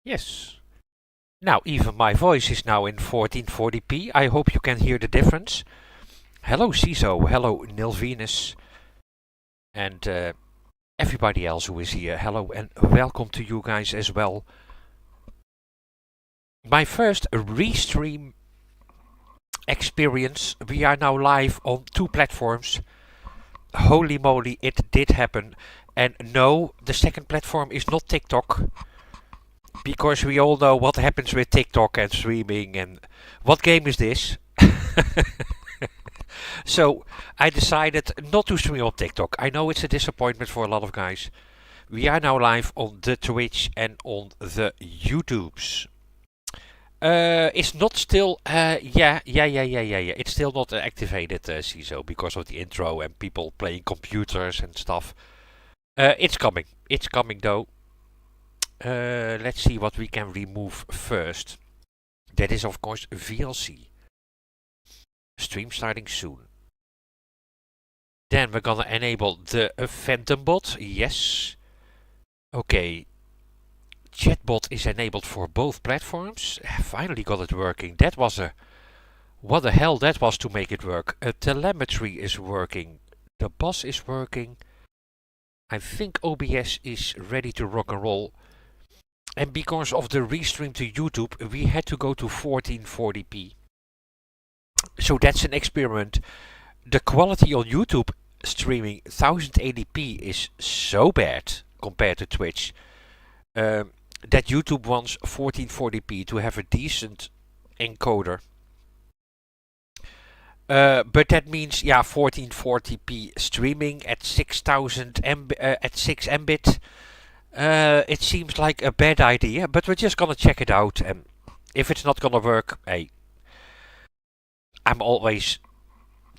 Yes. Now, even my voice is now in 1440p. I hope you can hear the difference. Hello, CISO. Hello, Nilvenus. And everybody else who is here. Hello, and welcome to you guys as well. My first restream experience. We are now live on 2 platforms. Holy moly, it did happen. And no, the second platform is not TikTok. Because we all know what happens with TikTok and streaming and what game is this? So I decided not to stream on TikTok. I know it's a disappointment for a lot of guys. We are now live on the Twitch and on the YouTubes. It's not still, yeah. It's still not activated, CISO, because of the intro and people playing computers and stuff. It's coming. It's coming though. Let's see what we can remove first. That is of course VLC. Stream starting soon. Then we're gonna enable the Phantom bot. Yes. Okay. Chatbot is enabled for both platforms. Finally got it working. That was a... What the hell that was to make it work. Telemetry is working. The boss is working. I think OBS is ready to rock and roll. And because of the restream to YouTube, we had to go to 1440p. So that's an experiment. The quality on YouTube streaming 1080p is so bad compared to Twitch that YouTube wants 1440p to have a decent encoder. But that means, yeah, 1440p streaming at 6000 at 6 Mbit. It seems like a bad idea, but we're just gonna check it out, and if it's not gonna work, hey, I'm always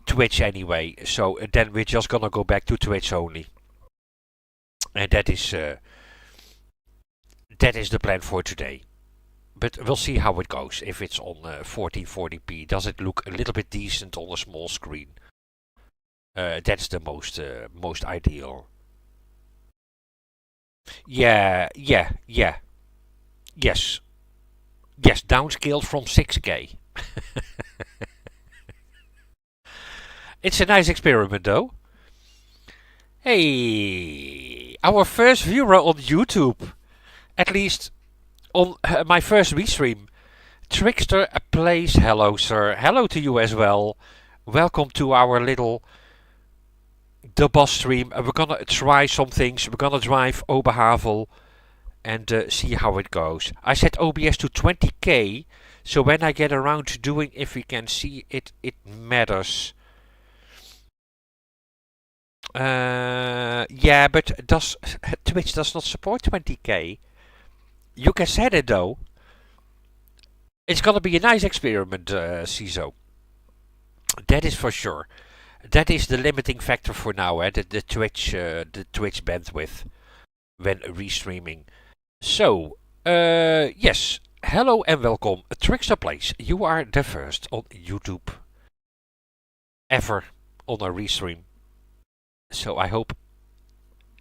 Twitch anyway, so then we're just gonna go back to Twitch only. And that is the plan for today. But we'll see how it goes. If it's on 1440p, does it look a little bit decent on a small screen? That's the most ideal. Yeah. Yes. Yes, downscaled from 6K. It's a nice experiment though. Hey, our first viewer on YouTube. At least on my first restream. Trickster plays. Hello, sir. Hello to you as well. Welcome to our little The Boss stream. We're gonna try some things. We're gonna drive Oberhavel and see how it goes. I set OBS to 20k, so when I get around to doing, if we can see it, it matters. Yeah, but Twitch does not support 20k. You can set it though. It's gonna be a nice experiment, CISO. That is for sure. That is the limiting factor for now, the Twitch bandwidth when restreaming. So, yes, hello and welcome, Trickster Plays. You are the first on YouTube ever on a restream. So I hope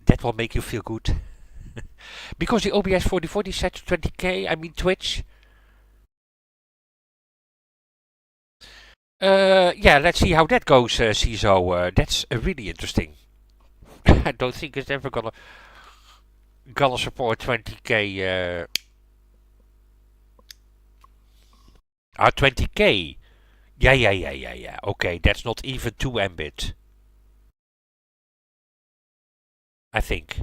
that will make you feel good. Because the OBS 4040 set to 20k, I mean Twitch. Yeah, let's see how that goes, CISO. That's really interesting. I don't think it's ever gonna support 20k. 20k. Yeah. Okay, that's not even 2 Mbit. I think.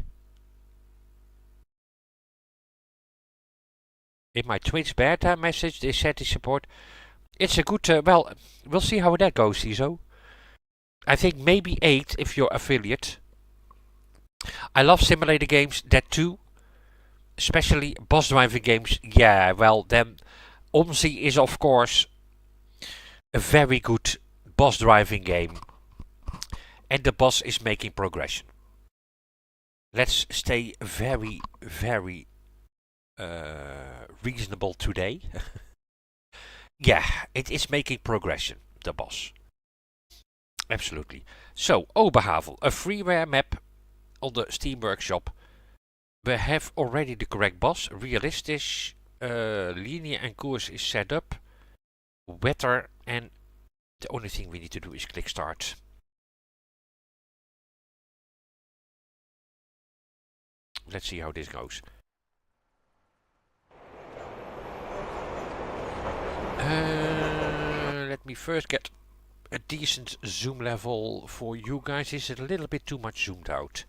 In my Twitch beta message, they said they support. It's a good, well, we'll see how that goes, CISO. I think maybe 8 if you're affiliate. I love simulator games, that too. Especially boss driving games. Yeah, well, then OMSI is of course a very good boss driving game. And the boss is making progression. Let's stay very reasonable today. Yeah, it is making progression, the boss. Absolutely. So, Oberhavel, a freeware map on the Steam Workshop. We have already the correct boss. Realistisch. Linie and course is set up. Weather. And the only thing we need to do is click start. Let's see how this goes. Let me first get a decent zoom level for you guys. Is it a little bit too much zoomed out?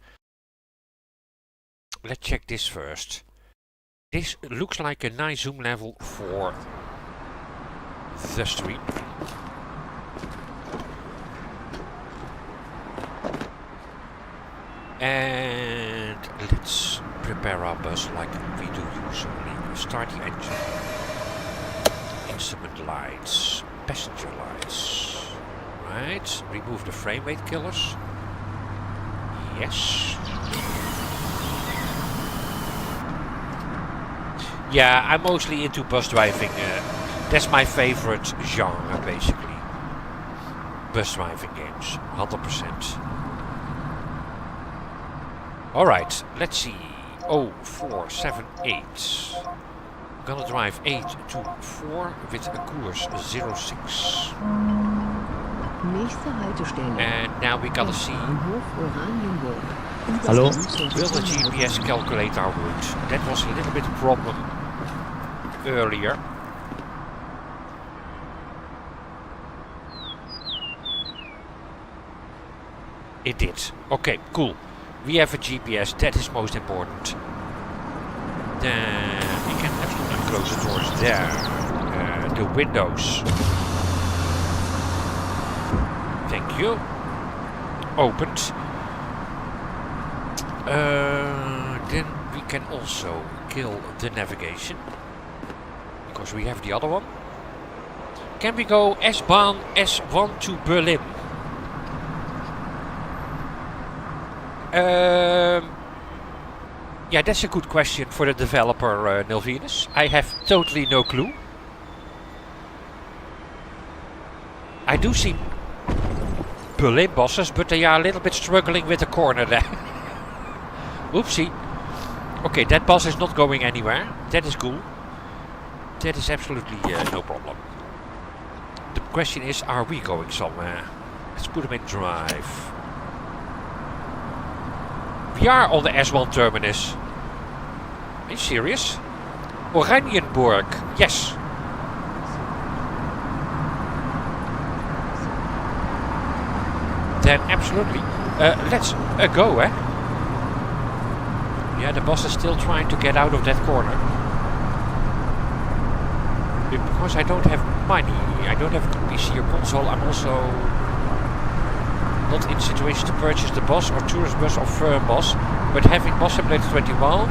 Let's check this first. This looks like a nice zoom level for the stream. And let's prepare our bus like we do usually. Start the engine. Instrument lights. Passenger lights. Right. Remove the frame rate killers. Yes. Yeah, I'm mostly into bus driving. That's my favorite genre, basically. Bus driving games. 100%. Alright, let's see. 0478. I'm gonna drive 824 with a course 06. And now we gotta see. Hello? Will the GPS calculate our route? That was a little bit of a problem earlier. It did. Okay, cool. We have a GPS, that is most important. Then we can absolutely close the doors there. The windows. Thank you. Opened. Then we can also kill the navigation. Because we have the other one. Can we go S-Bahn S1 to Berlin? Yeah, that's a good question for the developer, Nilvenus. I have totally no clue. I do see Berlin bosses, but they are a little bit struggling with the corner there. Oopsie. Okay, that boss is not going anywhere. That is cool. That is absolutely no problem. The question is, are we going somewhere? Let's put them in drive. We are on the S1 terminus. Are you serious? Oranienburg, yes. Then absolutely. Let's go, eh? Yeah, the boss is still trying to get out of that corner. Because I don't have money, I don't have a PC or console, I'm also not in situation to purchase the boss or tourist bus or firm boss, but having Boss Simulator 21,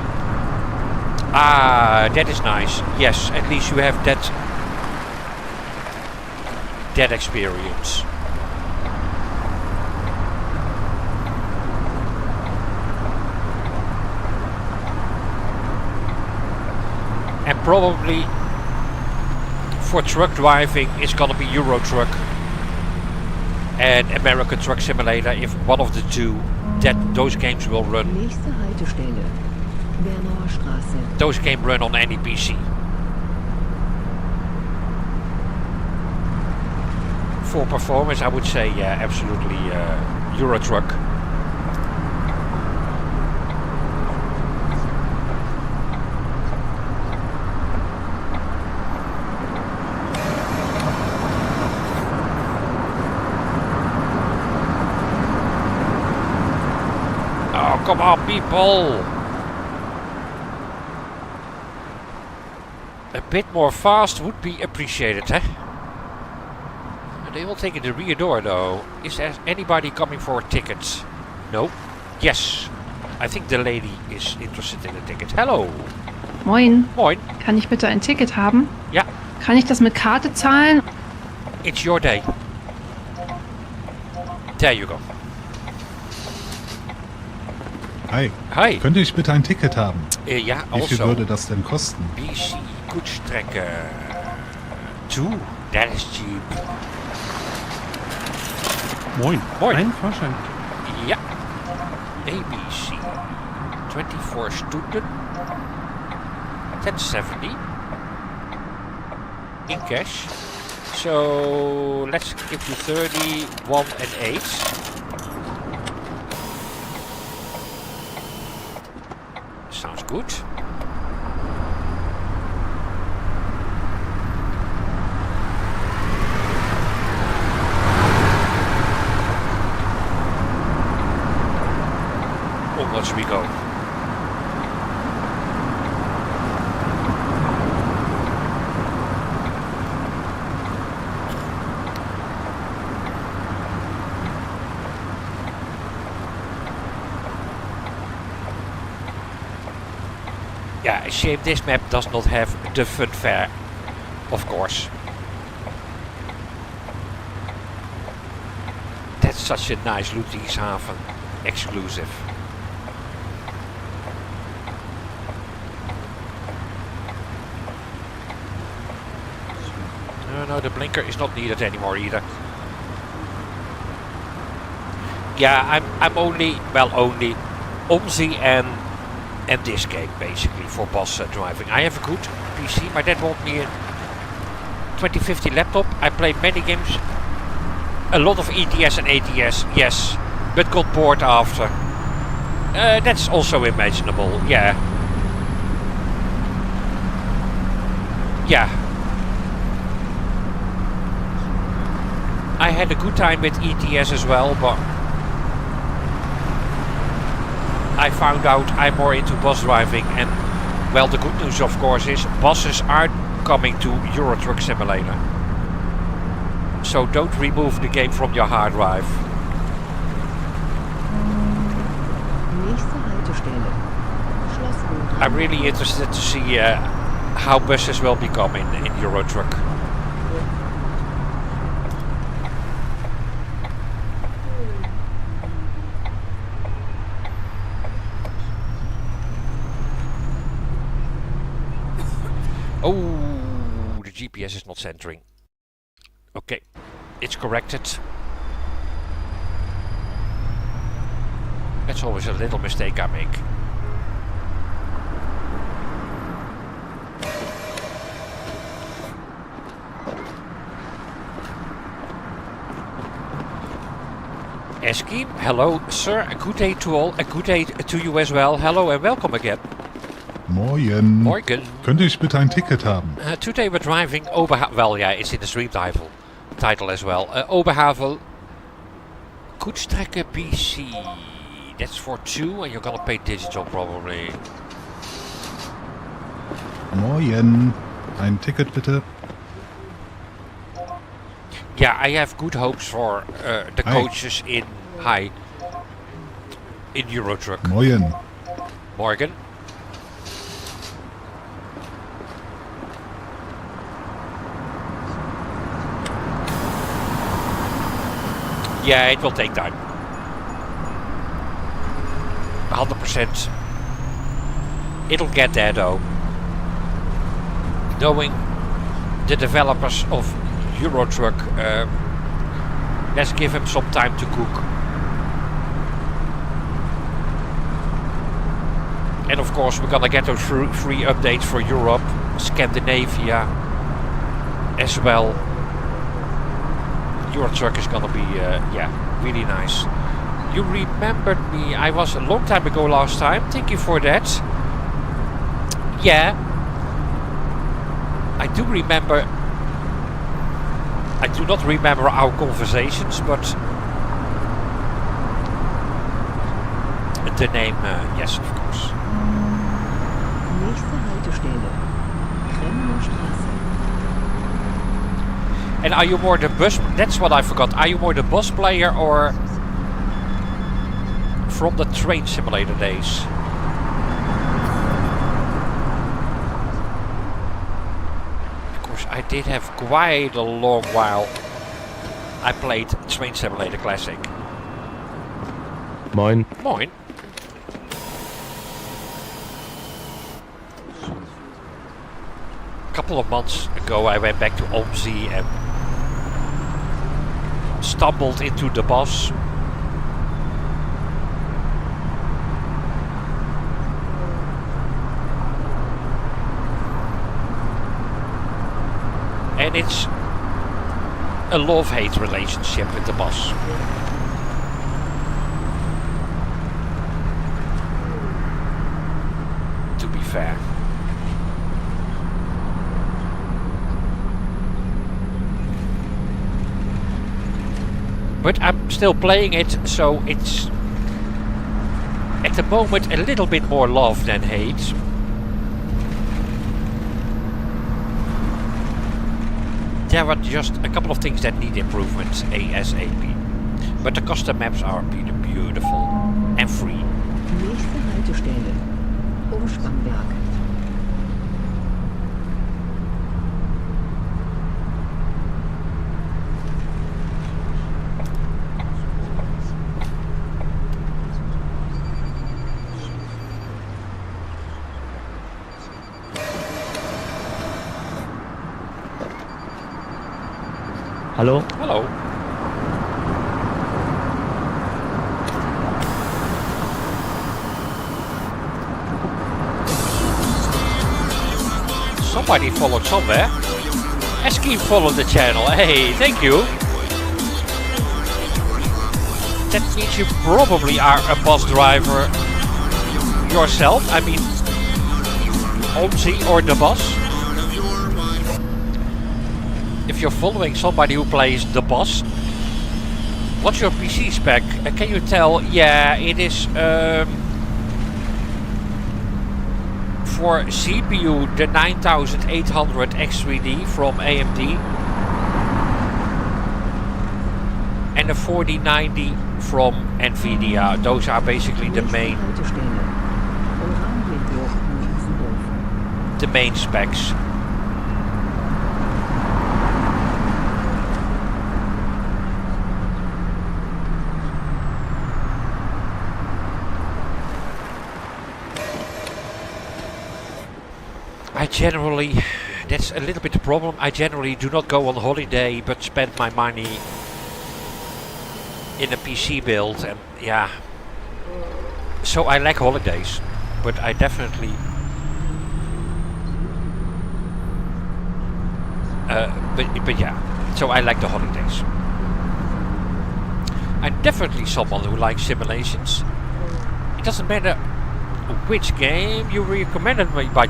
that is nice. Yes, at least you have that experience. And probably for truck driving it's gonna be Euro Truck and American Truck Simulator, if one of the two, those games will run. Those games run on any PC. For performance, I would say, yeah, absolutely Euro Truck. Come on, people! A bit more fast would be appreciated, eh? Are they all taking the rear door, though? Is there anybody coming for tickets? No? Yes. I think the lady is interested in a ticket. Hello! Moin. Moin. Kann ich bitte ein Ticket haben? Ja. Kann ich das mit Karte zahlen? It's your day. There you go. Hi. Hi. Könnte ich bitte ein Ticket haben? Ja, Wie viel also. würde das denn kosten? BC Kurzstrecke 2. That is cheap. Moin. Moin. Ein Fahrschein. Ja. ABC. 24 Stunden. 1070 in cash. So let's give you 30, 1 and 8. Sounds good. Onwards we go. Yeah, a shame this map does not have the fun fair, of course. That's such a nice Ludwigshafen exclusive. No, the blinker is not needed anymore either. Yeah, I'm only OMSI and this game basically for boss driving. I have a good PC. My dad bought me a 2050 laptop. I played many games, a lot of ETS and ATS, yes, but got bored after. That's also imaginable. Yeah. I had a good time with ETS as well, but I found out I'm more into bus driving, and well, the good news of course is buses are coming to Euro Truck Simulator. So don't remove the game from your hard drive. I'm really interested to see how buses will become in Euro Truck. Oh, the GPS is not centering. Okay, it's corrected. That's always a little mistake I make. Eskim, hello sir, a good day to all, a good day to you as well. Hello and welcome again. Morgen. Morgen. Könnte ich bitte ein Ticket haben? Today we're driving Oberhavel. Well, yeah, it's in the stream title as well. Oberhavel. Koetstrekken BC. That's for 2, and you're gonna pay digital probably. Morgen. Ein Ticket bitte. Yeah, I have good hopes for the coaches in Euro Truck. Morgen. Morgen. Yeah, it will take time. 100%. It'll get there though. Knowing the developers of Euro Truck, let's give him some time to cook. And of course we're gonna get those free updates for Europe, Scandinavia as well. Euro Truck is gonna be, yeah, really nice. You remembered me, I was a long time ago last time, thank you for that. Yeah, I do remember, I do not remember our conversations, but the name, yes, of course. Nächste Haltestelle. Kremmerstraße. And are you more the bus, that's what I forgot, are you more the bus player or from the train simulator days? Of course, I did have quite a long while I played Train Simulator Classic. Moin. Moin. A couple of months ago I went back to OMSI and stumbled into the bus. then it's a love-hate relationship with the bus. To be fair. But I'm still playing it, so it's at the moment a little bit more love than hate. There are just a couple of things that need improvement ASAP. But the custom maps are beautiful and free. Nächste Haltestelle. Umspannwerk. Hallo? Hello. Somebody followed somewhere. Eskeem followed the channel. Hey, thank you. That means you probably are a bus driver yourself. I mean, Omzi or the bus. If you're following somebody who plays the boss, what's your PC spec? Can you tell? Yeah, it is for CPU the 9800 X3D from AMD and the 4090 from Nvidia. Those are basically the main specs. I generally, that's a little bit the problem, I generally do not go on holiday but spend my money in a PC build, and yeah, so I like holidays, but I definitely but yeah, so I like the holidays. I'm definitely someone who likes simulations. It doesn't matter which game you recommended me by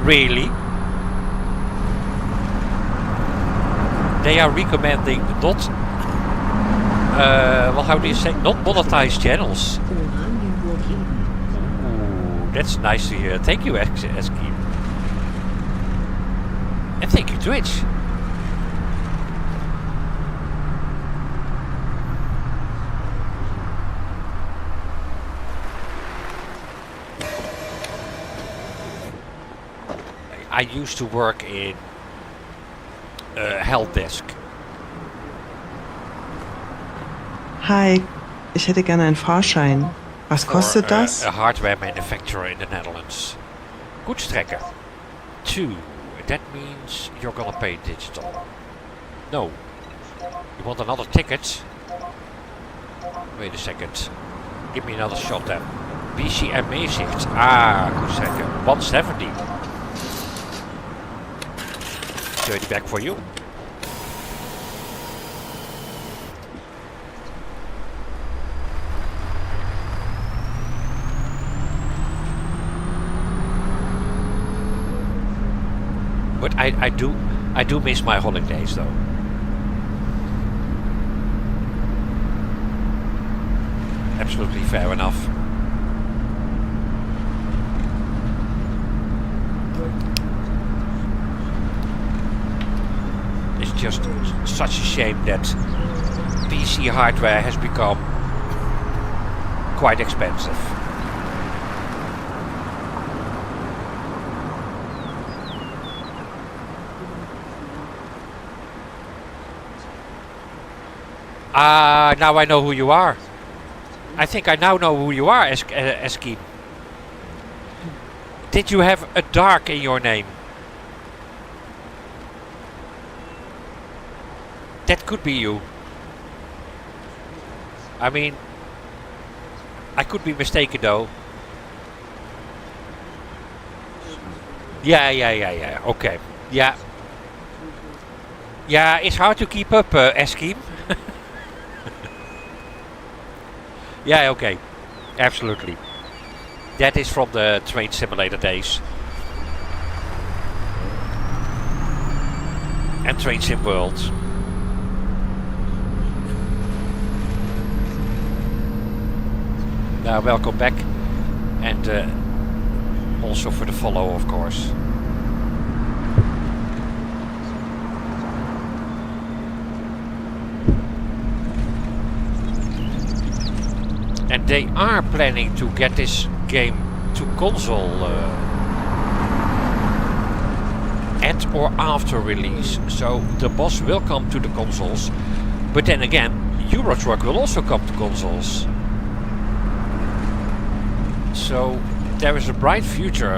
really? They are recommending not, well, how do you say, not monetized channels. Ooh, that's nice to hear. Thank you, Eskeem. And thank you, Twitch. I used to work in Help Desk. Hi, ich hätte gerne einen Fahrschein. Was kostet das? A hardware manufacturer in the Netherlands. Koetstrekker. 2. That means you're gonna pay digital. No. You want another ticket? Wait a second. Give me another shot then. BCM Meezicht. Ah, Koetstrekker. 170. 30 back for you. But I do miss my holidays though. Absolutely fair enough. It's just such a shame that PC hardware has become quite expensive. Now I know who you are. I think I now know who you are, Eskeem. Did you have a dark in your name? That could be you. I mean, I could be mistaken though. Yeah. Okay. Yeah. Yeah, it's hard to keep up, Eskim. Yeah, okay. Absolutely. That is from the train simulator days. And Train Sim World. Welcome back. And also for the follow, of course. And they are planning to get this game to console at or after release. So the boss will come to the consoles. But then again, Euro Truck will also come to consoles. So there is a bright future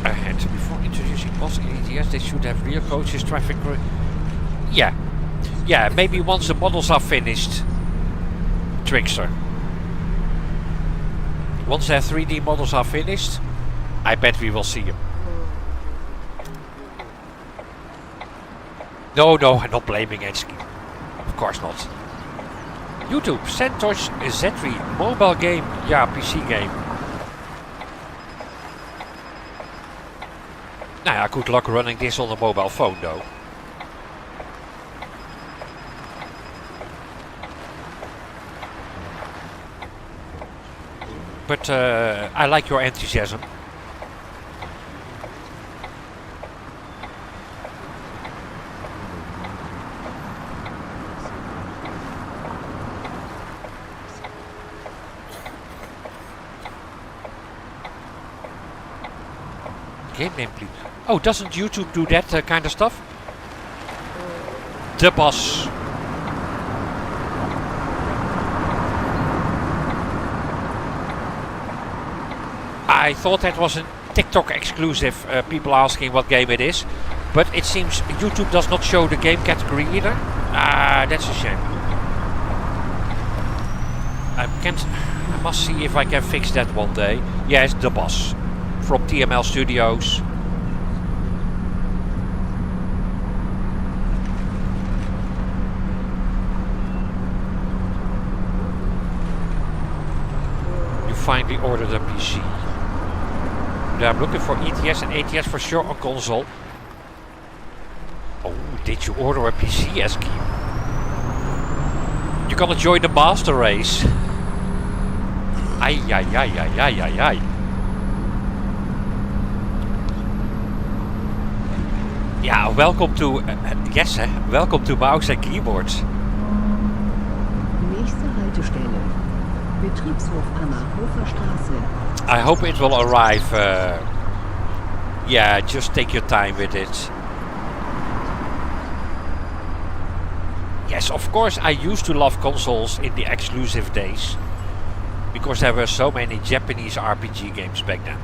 ahead. Before introducing boss in ETS, they should have real coaches, traffic... Yeah. Yeah, maybe once the models are finished. Trickster. Once their 3D models are finished, I bet we will see them. No, I'm not blaming Ensky. Of course not. YouTube, Santosh Z3, mobile game, yeah, PC game. Nou ja, good luck running this on a mobile phone though. But I like your enthusiasm. Game name, please. Oh, doesn't YouTube do that kind of stuff? The boss. I thought that was a TikTok exclusive, people asking what game it is. But it seems YouTube does not show the game category either. Ah, that's a shame. I must see if I can fix that one day. Yes, The Boss. From TML Studios. You finally ordered a PC. Yeah, I'm looking for ETS and ATS for sure on console. Oh, did you order a PC, Eski? You're gonna join the master race. Ay, ay, ay, ay, ay, ay, ay. Yeah, welcome to... yes, welcome to mouse and keyboards. Nächste Haltestelle. Betriebshof Ammerhofer Straße. I hope it will arrive. Yeah, just take your time with it. Yes, of course, I used to love consoles in the exclusive days. Because there were so many Japanese RPG games back then.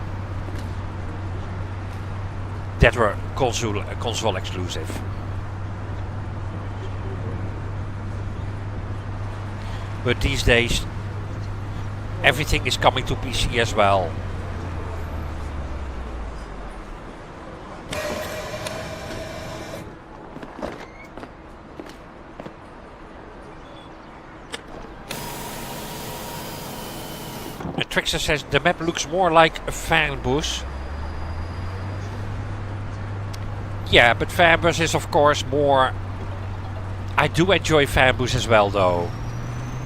That were console exclusive. But these days, everything is coming to PC as well. And Trickster says the map looks more like a fanbus. Yeah, but fanbus is of course more... I do enjoy fanbus as well though.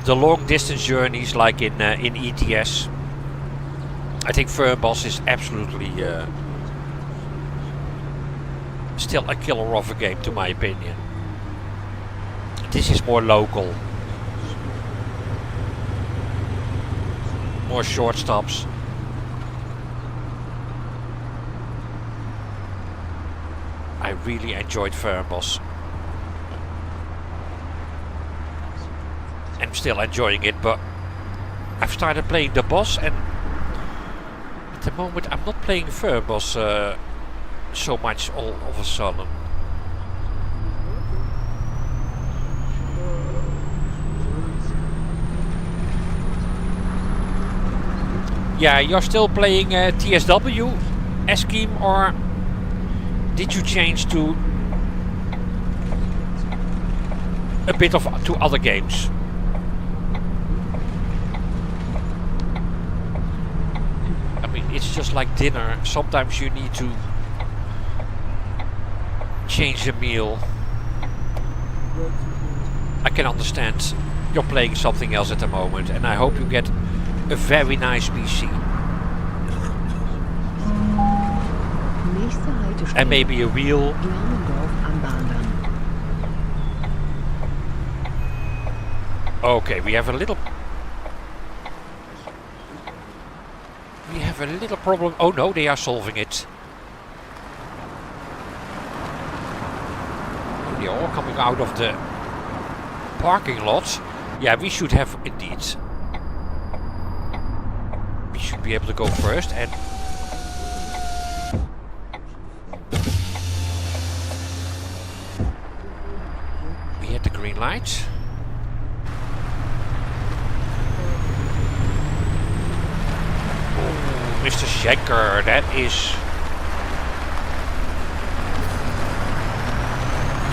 The long distance journeys like in ETS. I think Fernbus is absolutely still a killer of a game to my opinion. This is more local. More short stops. I really enjoyed Fernbus. I'm still enjoying it, but I've started playing the boss and at the moment I'm not playing Fernbus so much all of a sudden. Yeah, you're still playing TSW, Scheme, or did you change to a bit of to other games? I mean, it's just like dinner. Sometimes you need to change the meal. I can understand you're playing something else at the moment, and I hope you get a very nice PC. Nächste Haltestelle. And maybe a wheel. Glarmendorf am Bahndamm. Okay, we have a little problem. Oh no, they are solving it. They are all coming out of the parking lot. Yeah, we should have indeed. We should be able to go first, and we had the green light. Oh, Mr. Schenker, that is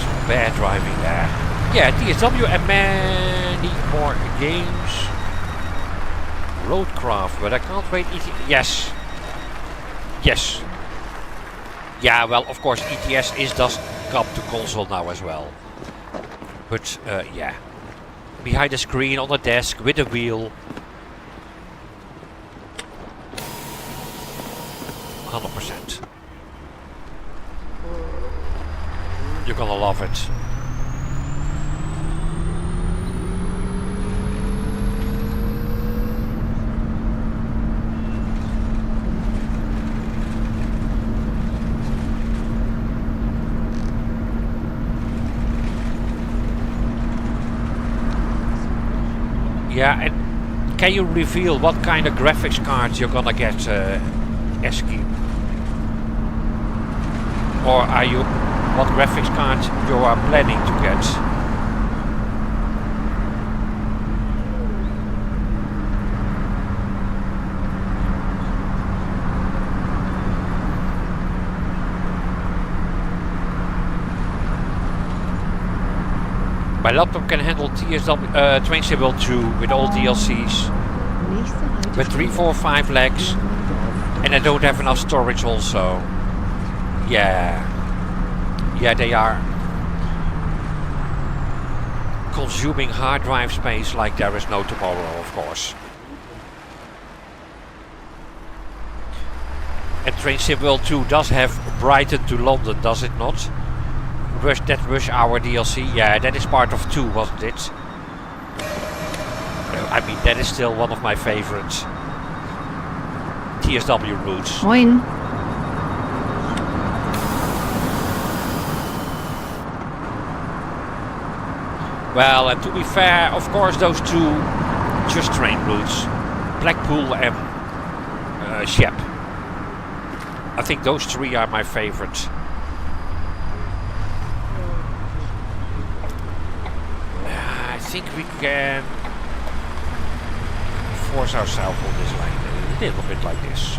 some bad driving there. Yeah, TSW and many more games. Roadcraft, but I can't wait. Yes. Yes. Yeah, well, of course, ETS does come to console now as well. But, yeah. Behind the screen, on the desk, with a wheel. 100%. You're gonna love it. Yeah, and can you reveal what kind of graphics cards you're gonna get, Eski? Or are you, what graphics cards you are planning to get? My laptop can handle TSW, Train Sim World 2 with all DLCs, with 3, 4, 5 legs, and I don't have enough storage also. Yeah, they are consuming hard drive space like there is no tomorrow, of course. And Train Sim World 2 does have Brighton to London, does it not? That Rush Hour DLC, yeah, that is part of 2, wasn't it? I mean, that is still one of my favorite TSW routes. Moin. Well, and to be fair, of course, those two just train routes, Blackpool and Shep. I think those three are my favorite. I think we can force ourselves on this lane a little bit like this.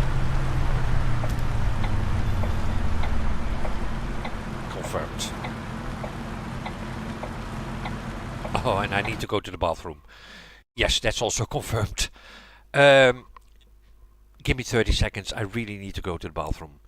Confirmed. Oh, and I need to go to the bathroom. Yes, that's also confirmed. Give me 30 seconds. I really need to go to the bathroom.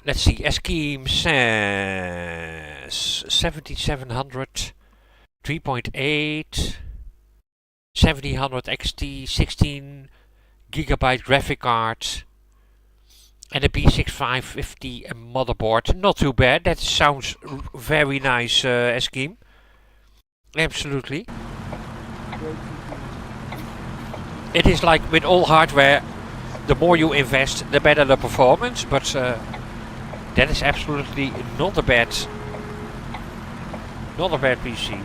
Let's see, Eskeem says 7700, 3.8, 7000 XT, 16 gigabyte graphic card, and a B6550 motherboard. Not too bad. That sounds very nice, Eskeem. Absolutely. It is like with all hardware, the more you invest, the better the performance. But that is absolutely not a bad PC.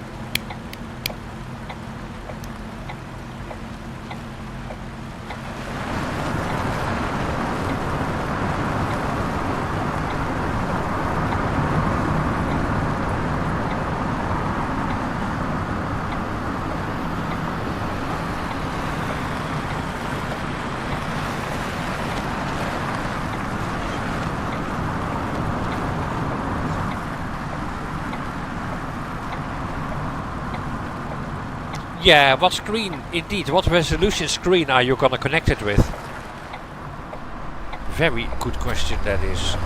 Yeah, what screen, indeed, what resolution screen are you gonna connect it with? Very good question that is.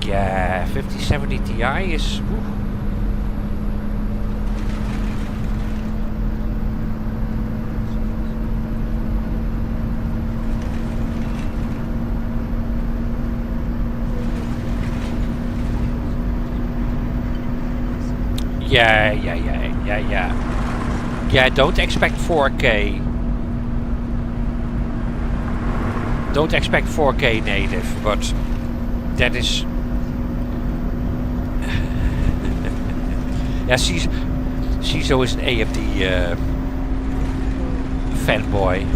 Yeah, 5070 Ti is... Ooh. Yeah, don't expect 4K. Don't expect 4K native, but that is... yeah, CISO is an AMD fanboy.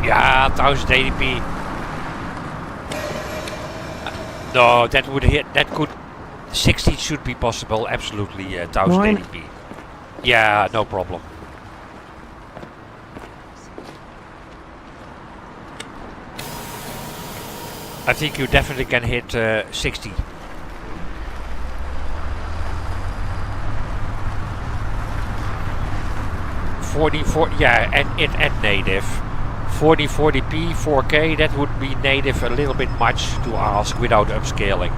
Yeah, 1080p. No, that would hit. That could. 60 should be possible. Absolutely, 1080p. Yeah, no problem. I think you definitely can hit 60. Yeah, and native. 40p, 4K, that would be native a little bit much to ask without upscaling.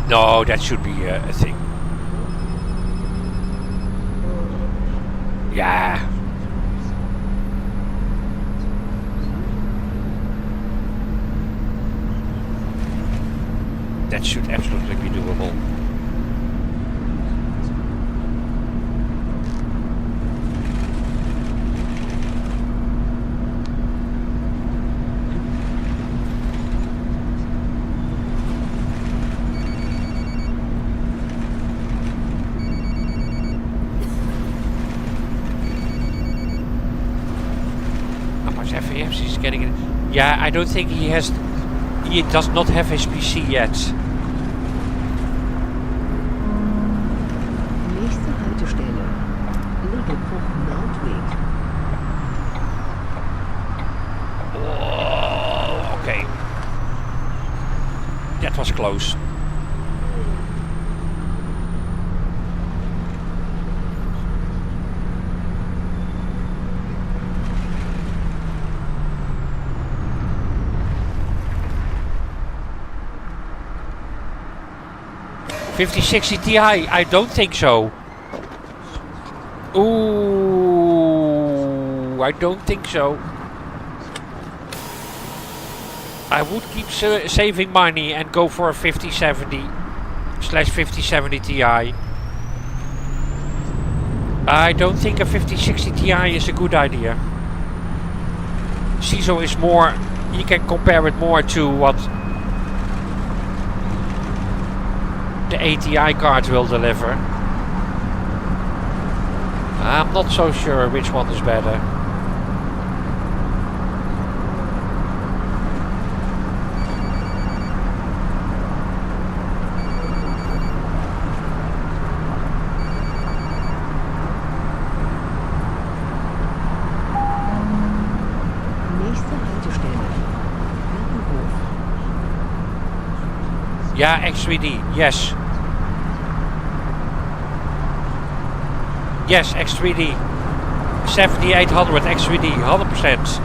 No, that should be a thing. Yeah. That should absolutely be doable. FAFs he's getting it. Yeah, I don't think he has. He does not have his PC yet. Nächste Haltestelle. Liebelbruch Nordweg. Oh, okay. That was close. $5060 Ti, I don't think so. Ooh, I don't think so. I would keep saving money and go for a 5070/5070 Ti. I don't think a 5060 Ti is a good idea. CISO is more, you can compare it more to what the ATI card will deliver. I'm not so sure which one is better. Nächste Haltestelle. Oberhavel. Yeah, X3D, yes. Yes, X3D. 7800 X3D, 100%.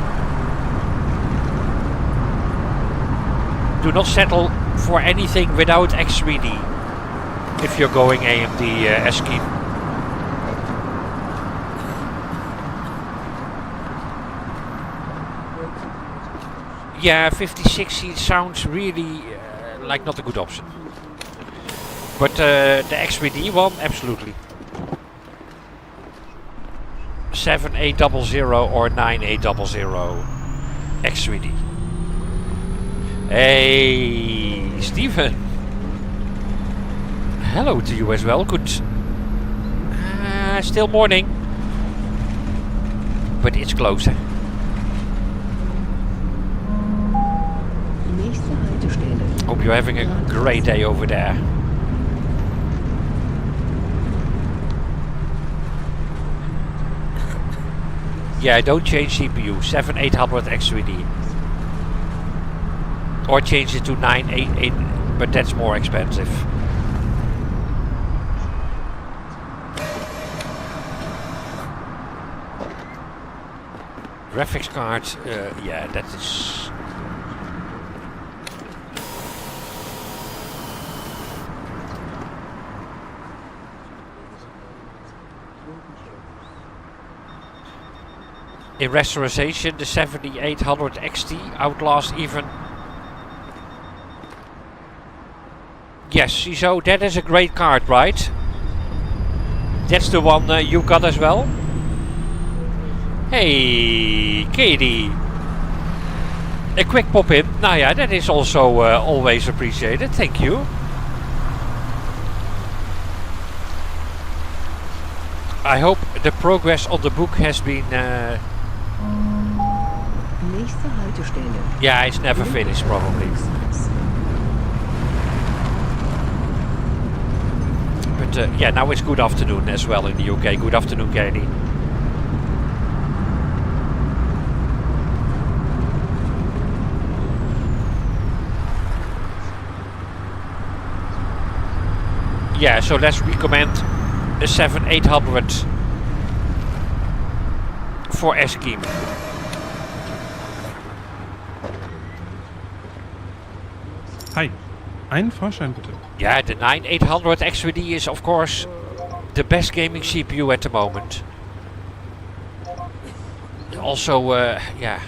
Do not settle for anything without X3D if you're going AMD scheme. Yeah, 5060 sounds really like not a good option. But the X3D one, absolutely. 7800 or 9800 X3D. Hey, Steven. Hello to you as well. Good. Still morning. But it's closer. Nächste Haltestelle. Hope you're having a great day over there. Yeah, don't change CPU. 7800 X3D. Or change it to 988, but that's more expensive. Graphics card, yeah, that is... In rasterization, the 7800 XT outlasts even... Yes, so that is a great card, right? That's the one you got as well? Hey, Katie! A quick pop in. Now yeah, that is also always appreciated. Thank you. I hope the progress on the book has been... Nächste Haltestelle. yeah, it's never finished probably. But yeah, now it's good afternoon as well in the UK. Good afternoon, Katie. Yeah, so let's recommend a 7800 for scheme. Hi, einen Fahrschein bitte. Yeah, the 9800 X3D is of course the best gaming CPU at the moment. Also, yeah,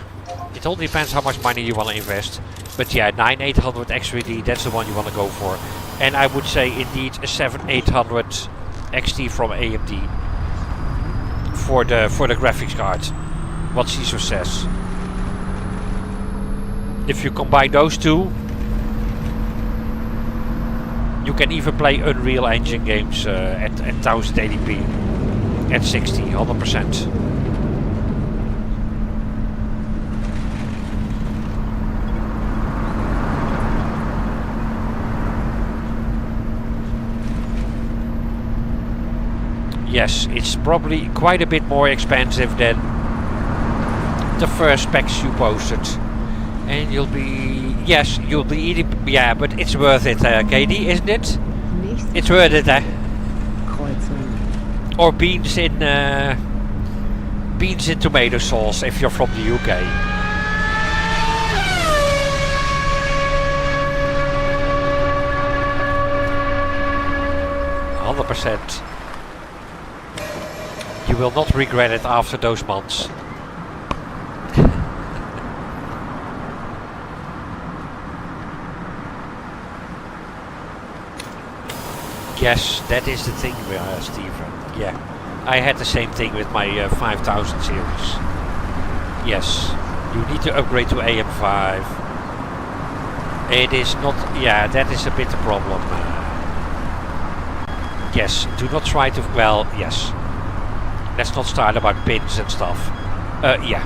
it all depends how much money you want to invest. But yeah, 9800 X3D, that's the one you want to go for. And I would say indeed a 7800 XT from AMD for the graphics card. What CISO says. If you combine those two, you can even play Unreal Engine games at 1080p at 60, 100%. Yes, it's probably quite a bit more expensive than the first specs you posted. And you'll be... yes, you'll be eating... yeah, but it's worth it, Katie, isn't it? Nächste It's worth it, Kreuzung. Or beans in tomato sauce if you're from the UK. %. You will not regret it after those months. Yes, that is the thing, Stephen. Yeah, I had the same thing with my 5000 series. Yes, you need to upgrade to AM5. It is not. Yeah, that is a bit the problem. Yes, do not try to. Well, yes. Let's not start about pins and stuff. Yeah.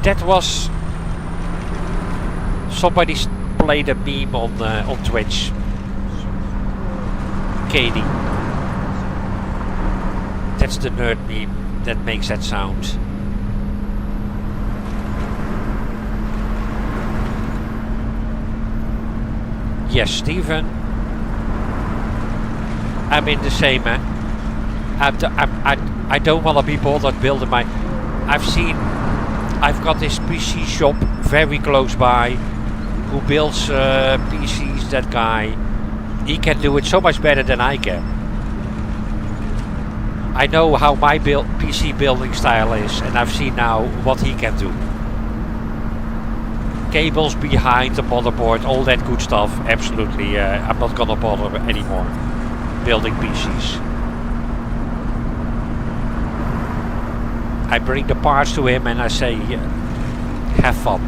That was somebody played a meme on Twitch. Katie. That's the nerd meme that makes that sound. Yes, Stephen. I'm in the same, man. I don't want to be bothered building my. I've got this PC shop very close by who builds PCs, that guy. He can do it so much better than I can. I know how my PC building style is, and I've seen now what he can do. Cables behind the motherboard, all that good stuff, absolutely. I'm not gonna bother anymore building PCs. I bring the parts to him and I say, have fun.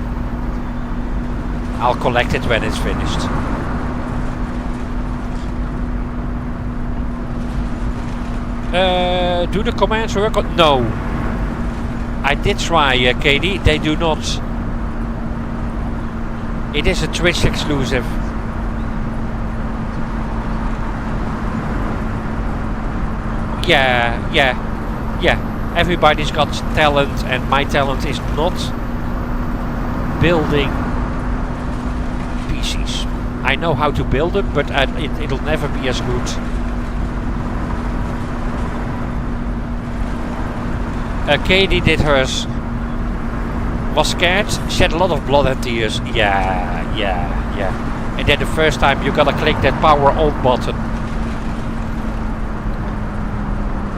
I'll collect it when it's finished. Do the commands work? No. I did try, Katie. They do not. It is a Twitch exclusive. Yeah. Everybody's got talent, and my talent is not building PCs. I know how to build them, but it'll never be as good. Katie did hers. Was scared, shed a lot of blood and tears. Yeah. And then the first time you gotta click that power on button.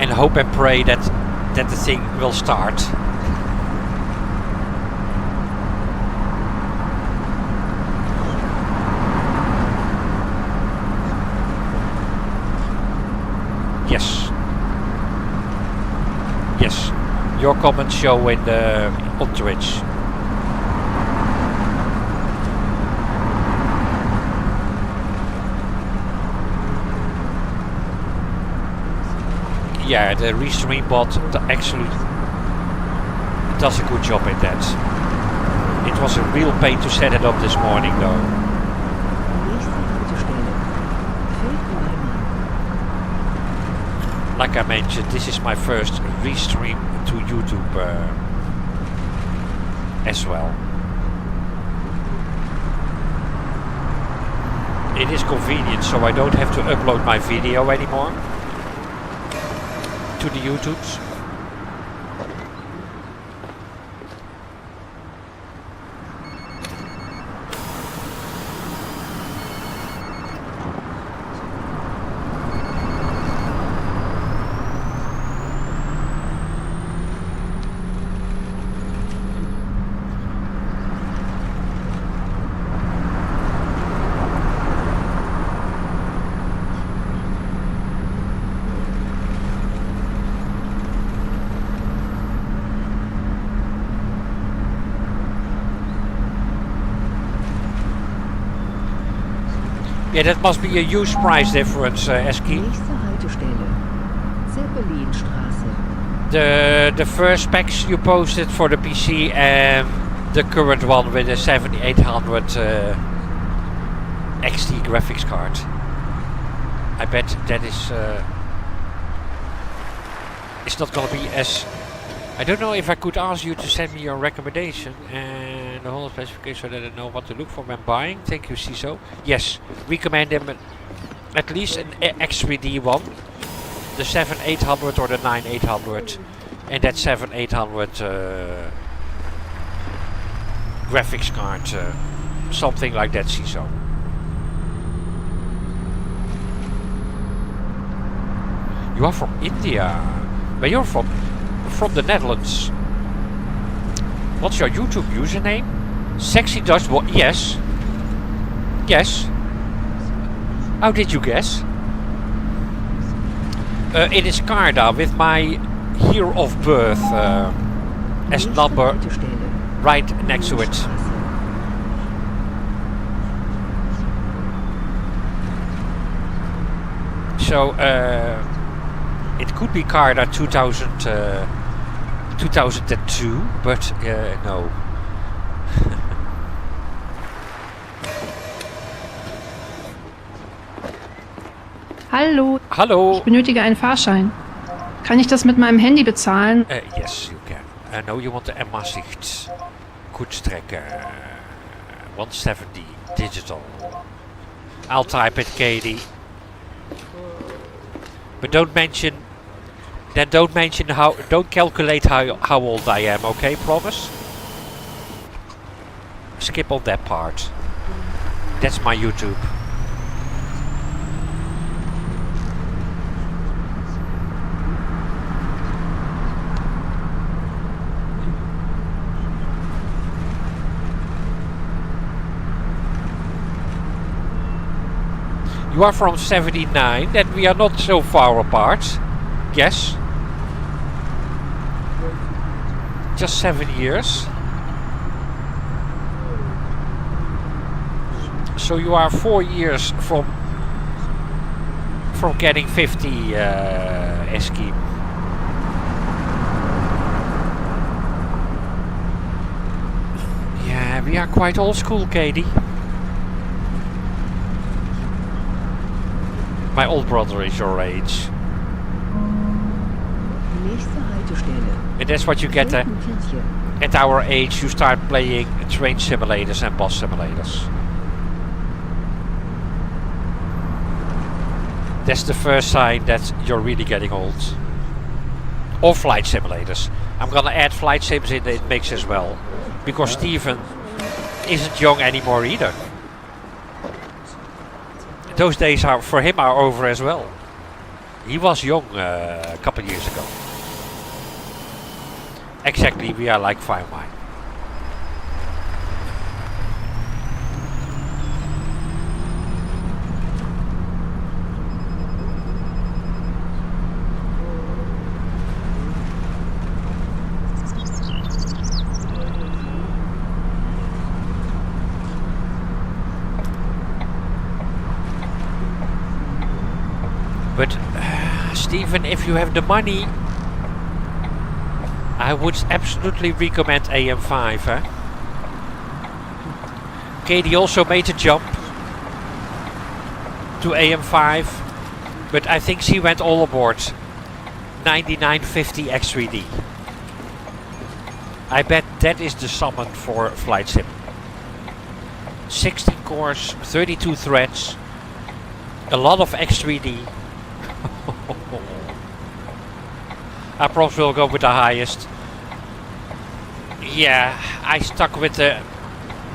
And hope and pray that the thing will start. Yes. Your comments show on Twitch. Yeah, the restream bot actually does a good job at that. It was a real pain to set it up this morning though. Like I mentioned, this is my first restream to YouTube as well. It is convenient, so I don't have to upload my video anymore to the YouTubes. Yeah, that must be a huge price difference, Eski. Nächste Haltestelle. Zeppelinstraße. The first specs you posted for the PC and the current one with a 7800 XT graphics card. I bet that is it's not gonna be as. I don't know if I could ask you to send me your recommendation and the whole specification so that I know what to look for when buying. Thank you, CISO. Yes, recommend them at least an X3D one, the 7800 or the 9800, and that 7800 graphics card, something like that, CISO. You are from India, but you're from the Netherlands. What's your YouTube username? Sexy Dutch boy. Yes. Yes. How did you guess? It is Carda with my year of birth as Nächste number Haltestelle. right next to it. Straße. So it could be Carda 2002, but no. Hallo, Hallo. ich benötige einen Fahrschein. Kann ich das mit meinem Handy bezahlen? Yes, you can. No, you want the Emma-Sicht. Koetstrekker. 170 digital. I'll type it, Katie. But don't mention don't calculate how old I am, okay? Promise? Skip on that part. That's my YouTube. You are from 79, and we are not so far apart. Yes. Just 7 years. So you are 4 years from getting 50 scheme. Yeah, we are quite old school, Katie. My old brother is your age. Nächste Haltestelle. And that's what you get Kirche. at our age. You start playing train simulators and bus simulators. That's the first sign that you're really getting old. Or flight simulators. I'm gonna add flight sims in the mix as well. Because Steven isn't young anymore either. Those days are for him are over as well. He was young a couple of years ago. Exactly, we are like fine wine. But Stephen, if you have the money, I would absolutely recommend AM5. Huh? Katie also made a jump to AM5, but I think she went all aboard 9950 X3D. I bet that is the summon for Flight Sim. 16 cores, 32 threads, a lot of X3D. I probably will go with the highest. Yeah, I stuck with the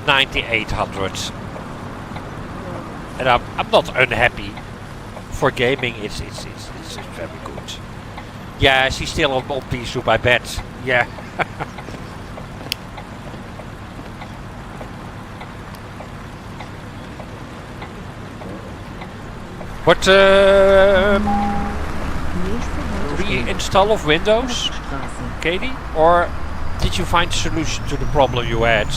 9800. And I'm not unhappy. For gaming, it's very good. Yeah, she's still on pea soup, I bet. Yeah. What reinstall of Windows, Straße. Katie? Or did you find a solution to the problem you had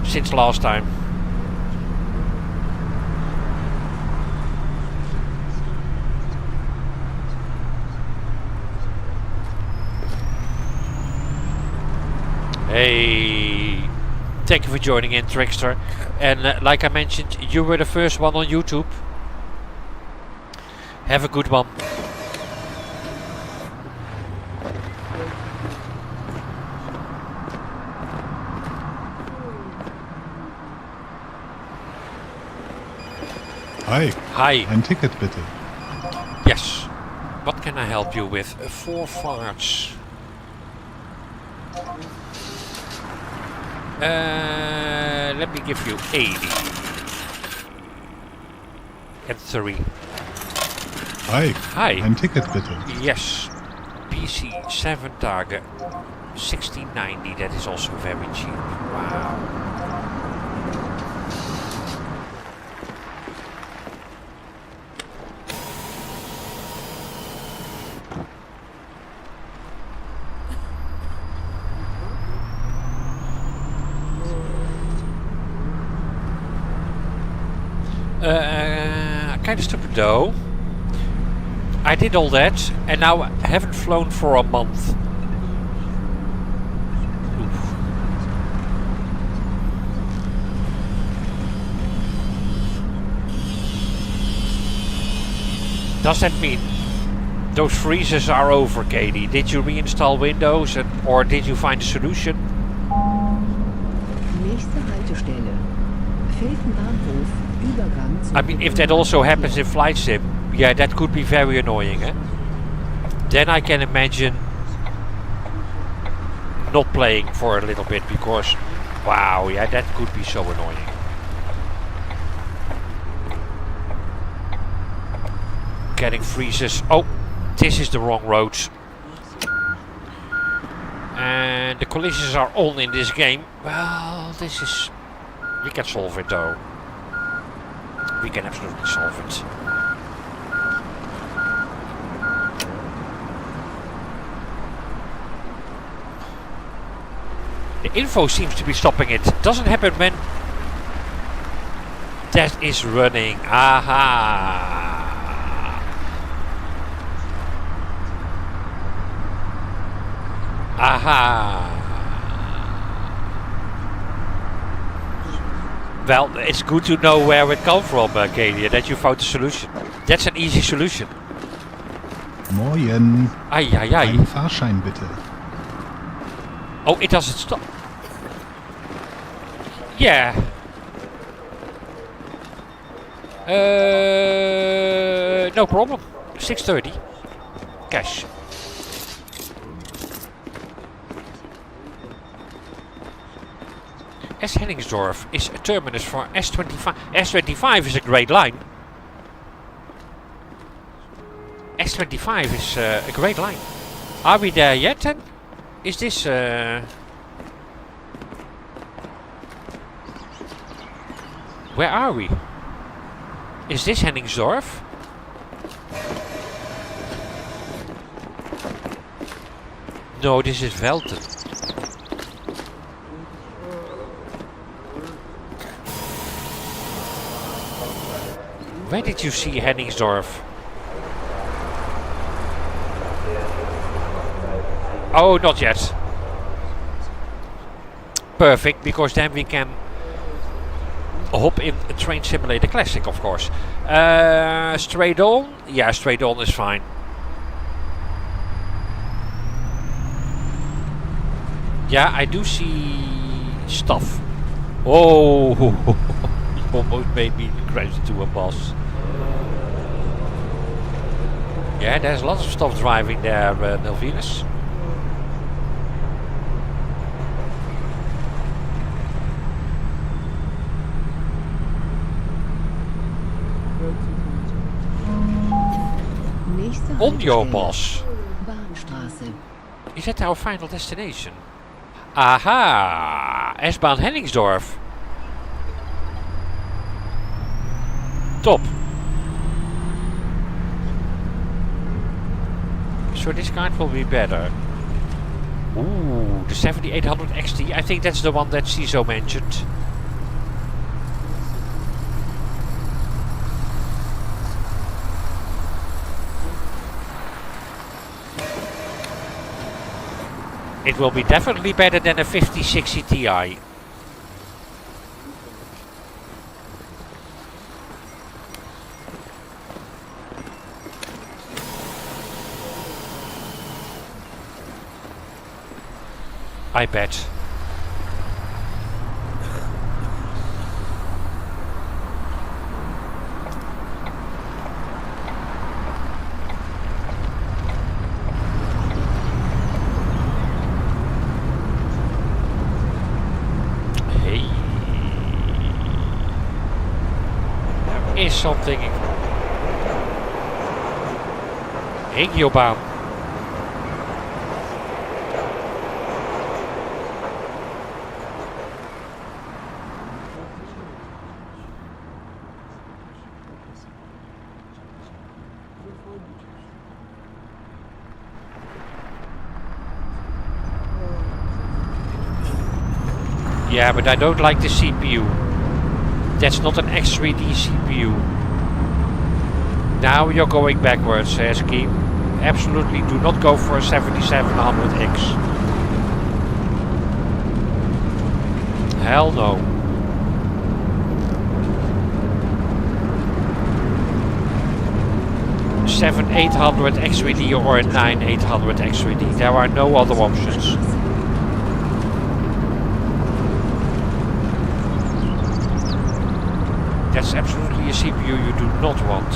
since last time? Hey, thank you for joining in, Trickster. And like I mentioned, you were the first one on YouTube. Have a good one. Hi. Hi. Ein Ticket bitte. Yes. What can I help you with? 4 farts. Let me give you 80. And 3. Hi. Hi. Ein Ticket bitte. Yes. PC 7 dagen. 1690, that is also very cheap. Wow. Kind of stupid though. I did all that and now I haven't flown for a month. Oof. Does that mean those freezes are over, Katie? Did you reinstall Windows or did you find a solution? Nächste Haltestelle. Feldenbahnhof, Übergang zum I mean, if that also happens in Flight Sim, yeah, that could be very annoying, eh? Then I can imagine not playing for a little bit because, wow, yeah, that could be so annoying. Getting freezes. Oh, this is the wrong road. And the collisions are on in this game. Well, this is... We can solve it though. We can absolutely solve it. The info seems to be stopping it. Doesn't happen when that is running. Aha! Aha! Well, it's good to know where it comes from, Katie, that you found a solution. That's an easy solution. Moin. Ai, ai, ai. Einen Fahrschein bitte. Oh, it doesn't stop. Yeah. No problem. 6:30. Cash. S. Henningsdorf is a terminus for S25. S25 is a great line. S25 is a great line. Are we there yet then? Is this... Where are we? Is this Henningsdorf? No, this is Velten. Where did you see Henningsdorf? Oh, not yet. Perfect, because then we can hop in a Train Simulator Classic, of course. Straight on? Yeah, straight on is fine. Yeah, I do see stuff. Oh, you almost made me crash into a bus. Yeah, there's lots of stuff driving there, Melvinus. On your bus. Bahnstraße. Is that our final destination? Aha! S-Bahn Henningsdorf. Top. So this card will be better. Ooh, the 7800 XT. I think that's the one that CISO mentioned. It will be definitely better than a 5060 Ti. I bet. Hey. There is something. Regiobaan. Yeah, but I don't like the CPU. That's not an X3D CPU. Now you're going backwards, Scheme. Absolutely do not go for a 7700X. Hell no. Seven 800 X3D or a 9800 X3D. There are no other options. That's absolutely a CPU you do not want.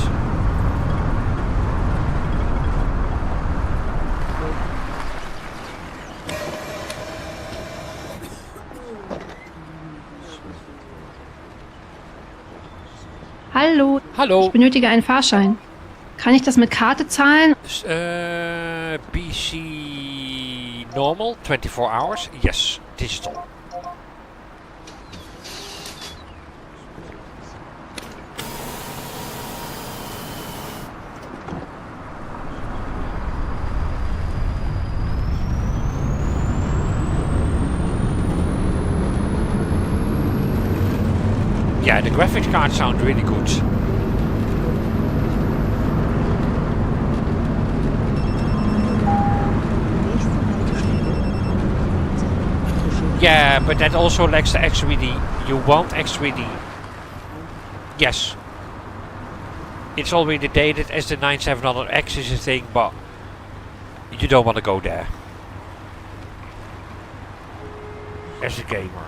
Hallo. Hallo. Ich benötige einen Fahrschein. Kann ich das mit Karte zahlen? PC normal, 24 hours? Yes, digital. Yeah, the graphics card sound really good. Yeah, but that also lacks the X3D. You want X3D. Yes. It's already dated as the 9700X is a thing, but you don't want to go there. As a gamer.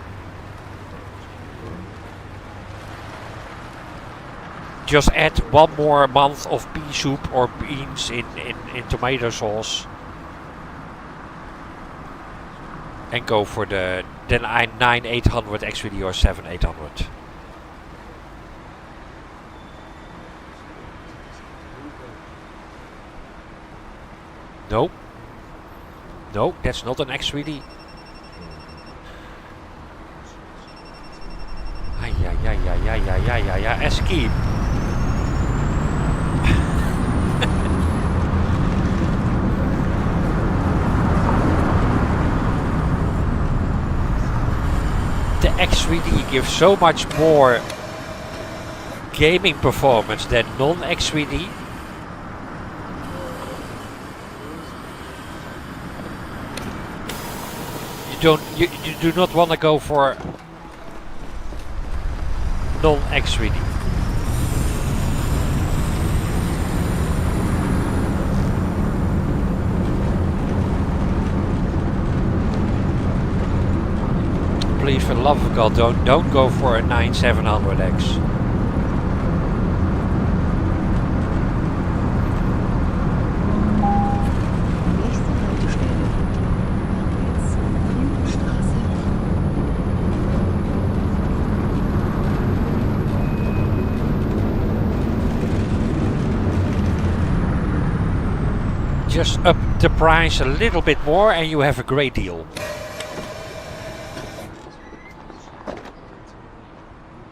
Just add one more month of pea soup or beans in tomato sauce. And go for the 9800 X3D or 7800. Nope. No, that's not an X3D. Ja, escape. The X3D gives so much more gaming performance than non-X3D. You do not want to go for non-X3D. Please, for the love of God, don't go for a 9700X. Just up the price a little bit more and you have a great deal.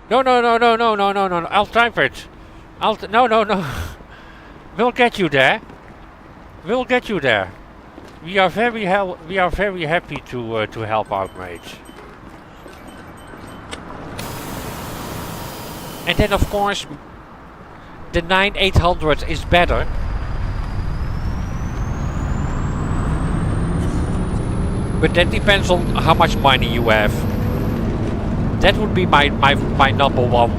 No, I'll type it. No. We'll get you there. We'll get you there. We are very happy to help out, mate. And then of course the 9800 is better. But that depends on how much money you have. That would be my number one.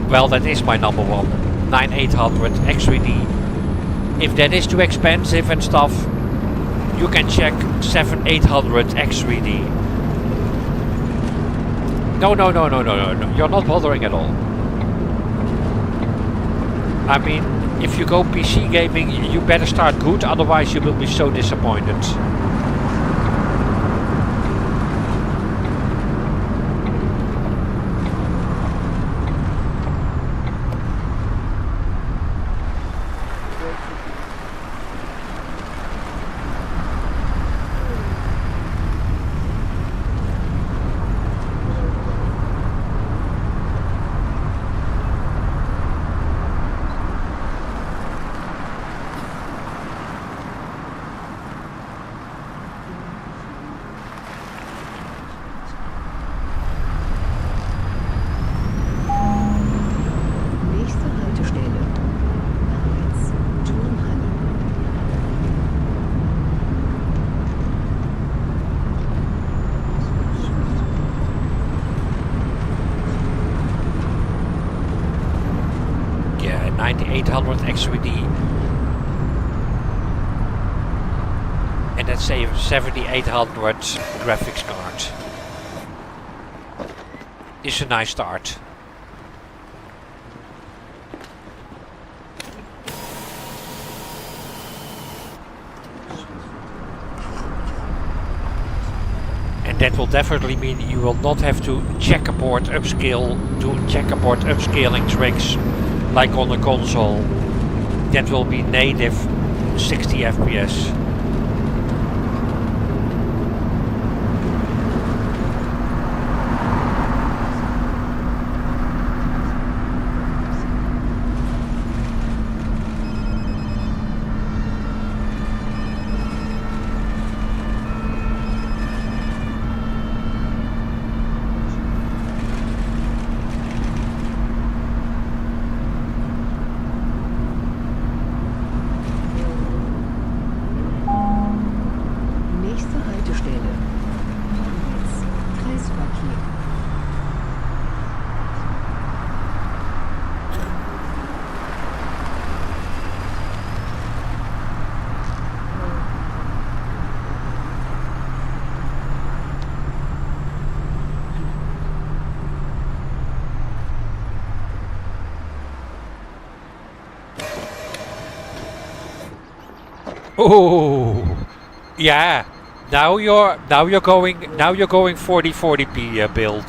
Well, that is my number one. 9800 X3D. If that is too expensive and stuff, you can check 7800 X3D. No. You're not bothering at all. I mean, if you go PC gaming, you better start good, otherwise you will be so disappointed. Yeah, 9800 XVD. And that's a 7800 graphics card. Is a nice start. And that will definitely mean you will not have to checkerboard upscale, do checkerboard upscaling tricks like on the console. That will be native 60 FPS. Nächste Haltestelle. Kreisverkehr. Oh, yeah. Now you're going 4040p build.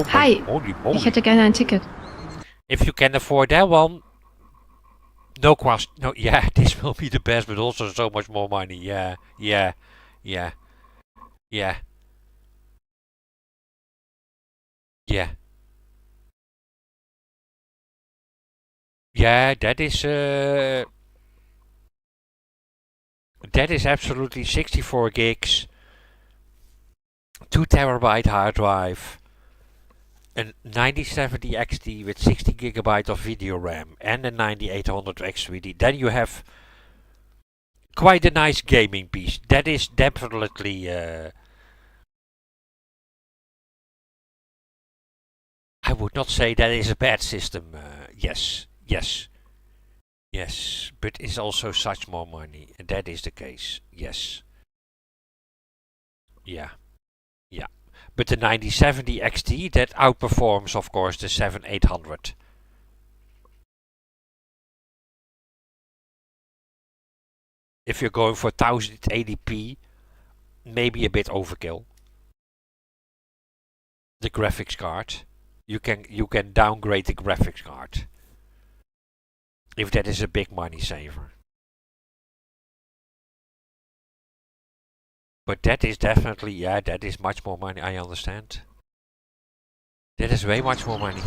Hi, Holy moly. ich hätte gerne ein Ticket. If you can afford that one, no question. No, yeah, this will be the best, but also so much more money. Yeah, yeah, yeah, yeah, yeah. Yeah, that is absolutely 64 gigs, 2 terabyte hard drive, a 9070 XT with 60 gigabyte of video RAM, and a 9800 XVD. Then you have quite a nice gaming piece. That is definitely. I would not say that is a bad system. Yes, yes, yes, but it's also such more money, and that is the case. Yes. Yeah. Yeah. But the 9070 XT, that outperforms, of course, the 7800. If you're going for 1080p, maybe a bit overkill. The graphics card. You can downgrade the graphics card. If that is a big money saver. But that is definitely, yeah, that is much more money, I understand. That is way much more money.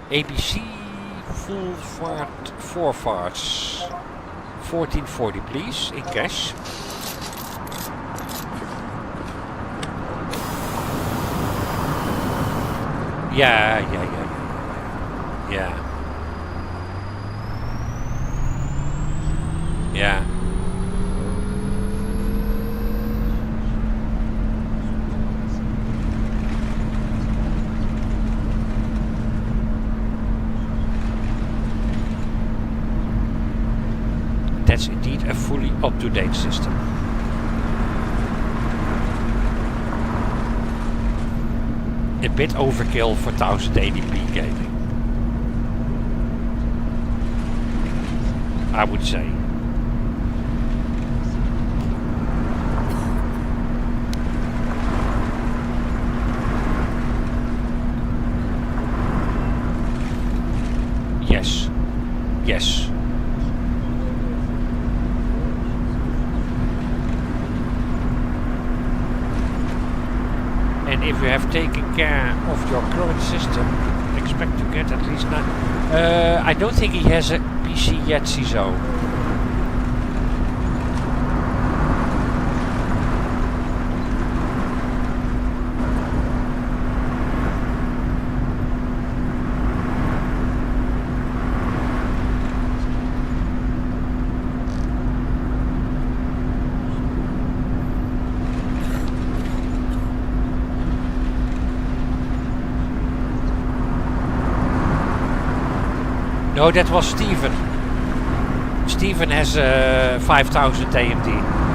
ABC full fart forwards. 1440 please, in cash. Yeah. Yeah. That's indeed a fully up-to-date system. A bit overkill for 1080p gaming, I would say. Yes. Yes. And if you have taken care of your current system, expect to get at least 9. I don't think he has a PC yet, CISO. No, that was Steven. Steven has 5000 AMD.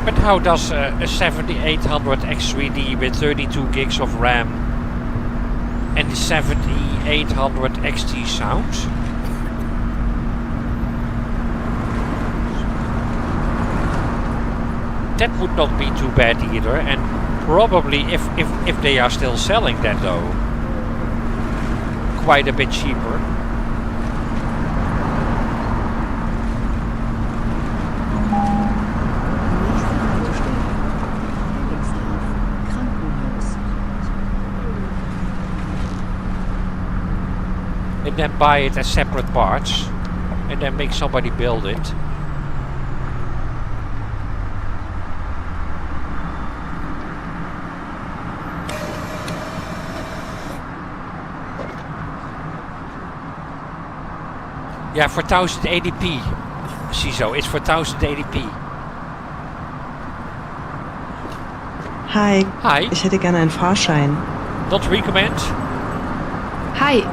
But how does a 7800 X3D with 32 gigs of RAM and the 7800 XT sound? That would not be too bad either, and probably if they are still selling that though, quite a bit cheaper. And then buy it as separate parts and then make somebody build it. Yeah, for 1080p. CISO, it's for 1080p. Hi. Hi. Ich hätte gerne einen Fahrschein. Not recommend. Hi.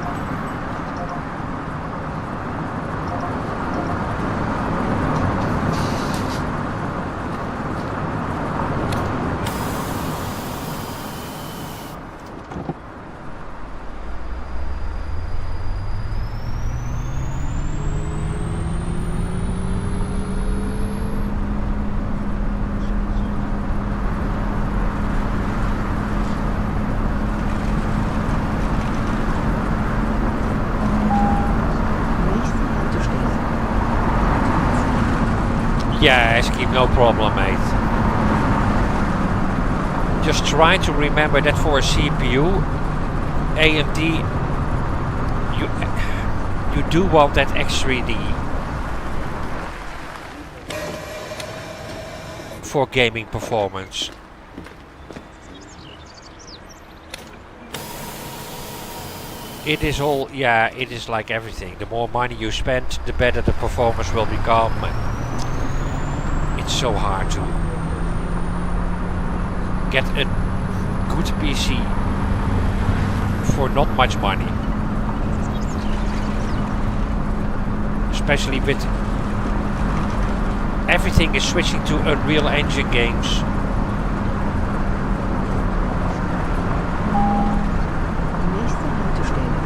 Yeah, Eskeep, no problem, mate. Just try to remember that for a CPU, AMD, you do want that X3D for gaming performance. It is all, yeah, it is like everything. The more money you spend, the better the performance will become. It's so hard to get a good PC for not much money. Especially with everything is switching to Unreal Engine games. Nächste Haltestelle.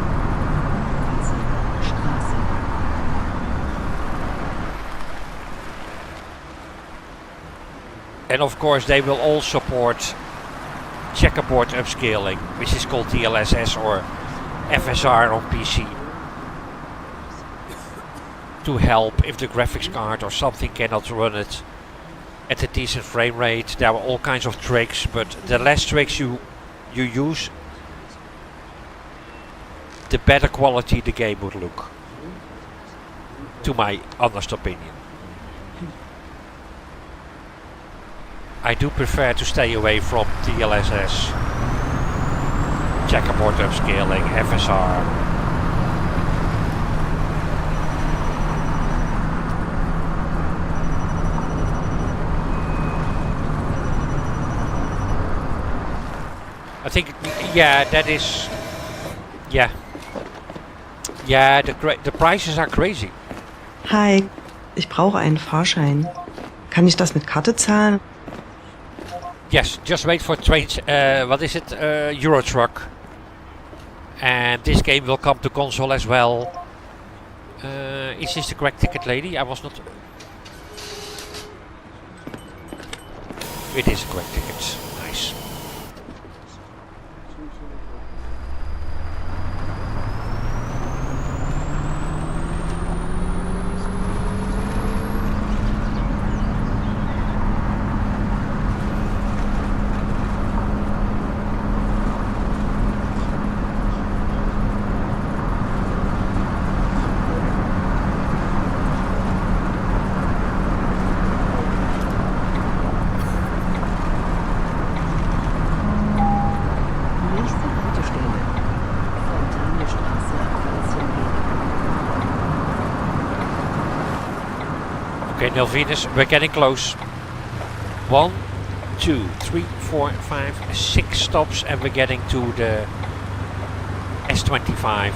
Straße. And of course they will all support checkerboard upscaling, which is called DLSS or FSR on PC. To help if the graphics card or something cannot run it at a decent frame rate. There are all kinds of tricks, but the less tricks you use, the better quality the game would look. To my honest opinion. I do prefer to stay away from DLSS, checkerboard upscaling, FSR. I think, yeah, that is, yeah, the prices are crazy. Hi. Ich brauche einen Fahrschein. Kann ich das mit Karte zahlen? Yes, just wait for trains. What is it? Euro Truck. And this game will come to console as well. Is this the correct ticket, lady? I was not. It is the correct ticket. Nice. Haltestelle. Fontanestraße, Kreuzchen. Okay, Nelvinus, we're getting close. 1, 2, 3, 4, 5, 6 stops and we're getting to the S25.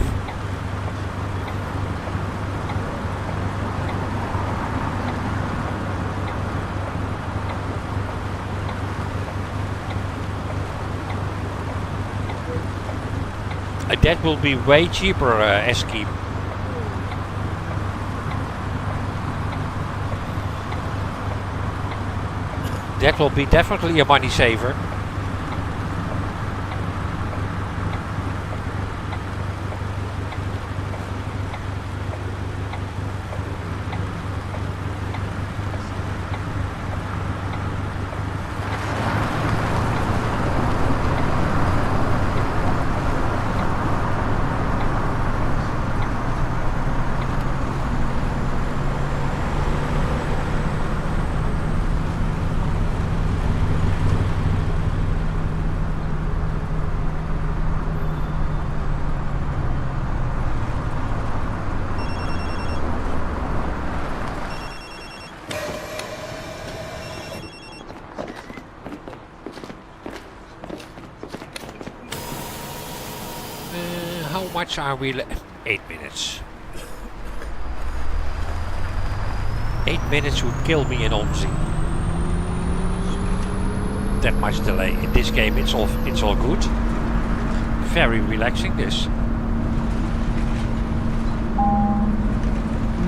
That will be way cheaper, Eski. That will be definitely a money saver. How much are we 8 minutes. 8 minutes would kill me in Omzi. That much delay. In this game it's all good. Very relaxing this.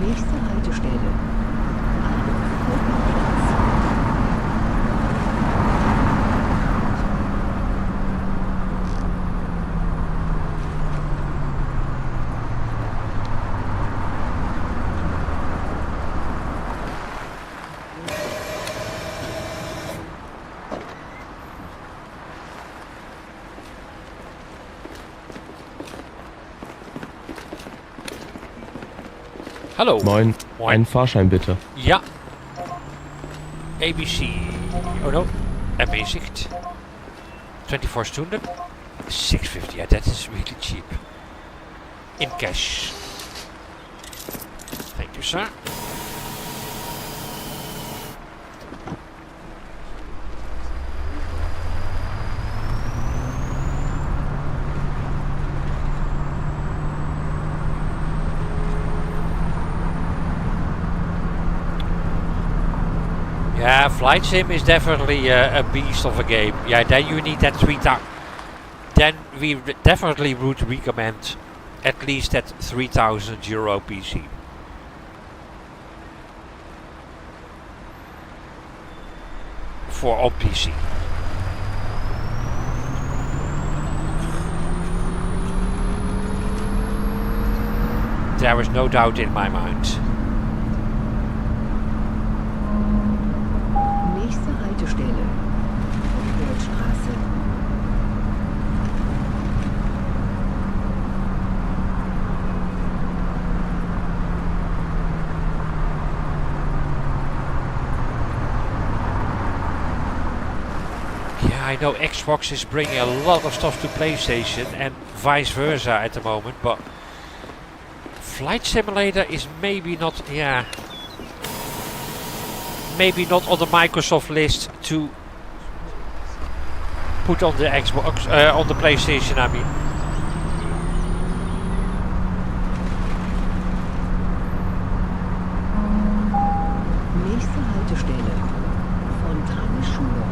Nächste Haltestelle. Hallo. Moin. Moin. Einen Fahrschein bitte. Ja. ABC. Oh no. Ermäßigt. 24 Stunden. 650. Yeah, that is really cheap. In cash. Thank you, sir. Yeah, Flight Sim is definitely a beast of a game. Yeah, then you need that 3,000. Then we definitely would recommend at least that €3,000 PC. For on PC. There is no doubt in my mind. Nächste Haltestelle. Umweltstraße. Yeah, I know Xbox is bringing a lot of stuff to PlayStation and vice versa at the moment, but Flight Simulator is maybe not, yeah, maybe not on the Microsoft list to put on the Xbox, on the PlayStation, I mean. Nächste Haltestelle. Fontane-Schule.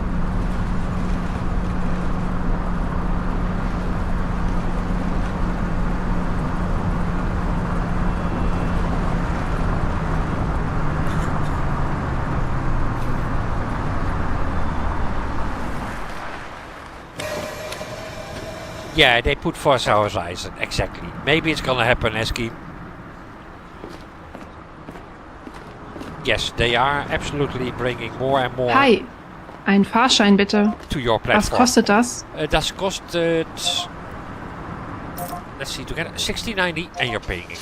Yeah, they put Forza Horizon, exactly. Maybe it's gonna happen, Eski. Yes, they are absolutely bringing more and more Hi, einen Fahrschein bitte. to your Was platform. kostet das? Das kostet, let's see, together 16.90 and you're paying it.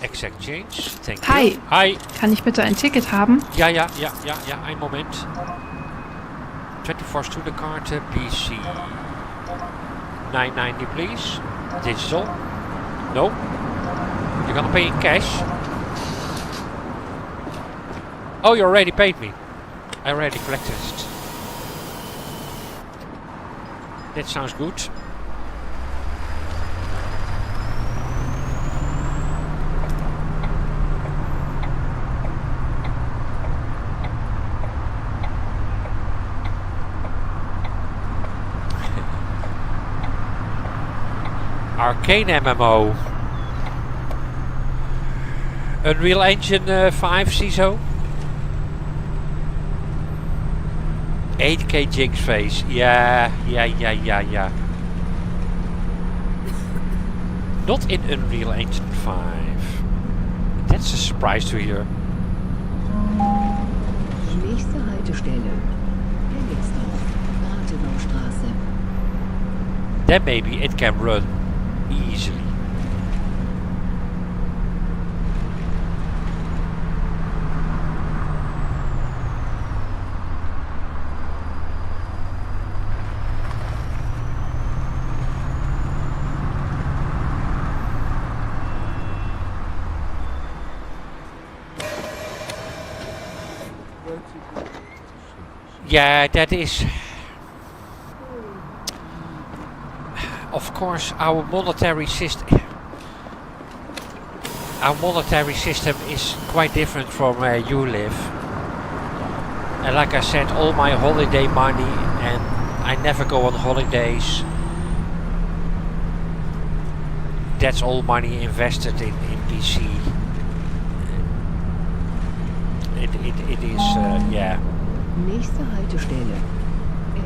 Exact change. Thank Hi. you. Hi. Kann ich bitte ein Ticket haben? Ja, ein Moment. 24 Stunden Karte, PC. 990 please. Digital. No. You're gonna pay in cash. Oh, you already paid me. I already collected it. That sounds good. Arcane MMO. Unreal Engine 5 CISO. 8K Jinx face. Yeah. Not in Unreal Engine 5. That's a surprise to hear. Nächste Haltestelle. Helligsdorf, Rathenaustraße. Then maybe it can run easily. Yeah, that is... Of course, our monetary system... Our monetary system is quite different from where you live. And like I said, all my holiday money, and I never go on holidays. That's all money invested in PC. It is, yeah. Nächste Haltestelle.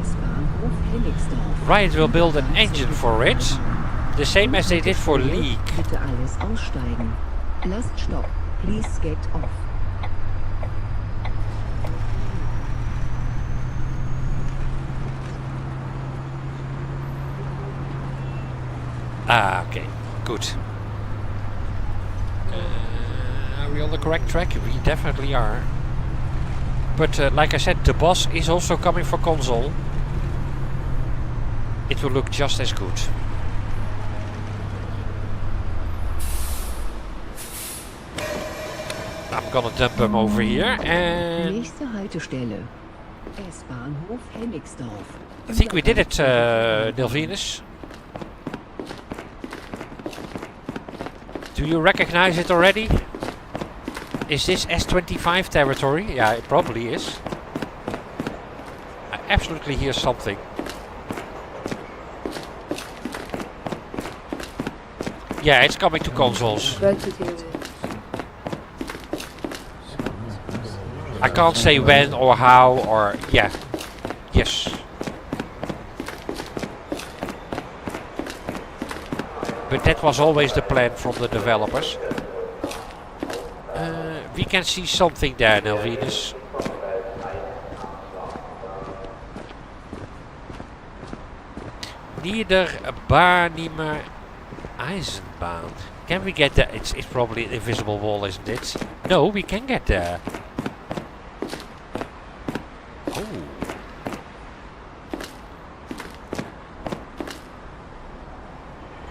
S-Bahnhof Helligsdorf. Riot will build an engine for it, the same as they did for League. Bitte alles aussteigen. Lasst Stopp. Please get off. Ah, okay, good. Are we on the correct track? We definitely are. But like I said, the boss is also coming for console. It will look just as good. I'm gonna dump him over here and... Nächste Haltestelle. S-Bahnhof Helligsdorf. I think we did it, Delvinus. Do you recognize it already? Is this S25 territory? Yeah, it probably is. I absolutely hear something. Yeah, it's coming to consoles. I can't say when or how or... yeah. Yes. But that was always the plan from the developers. We can see something there, Nelvinus. Niederbarnimer Eisenbahn. Can we get there? It's probably an invisible wall, isn't it? No, we can get there. Oh.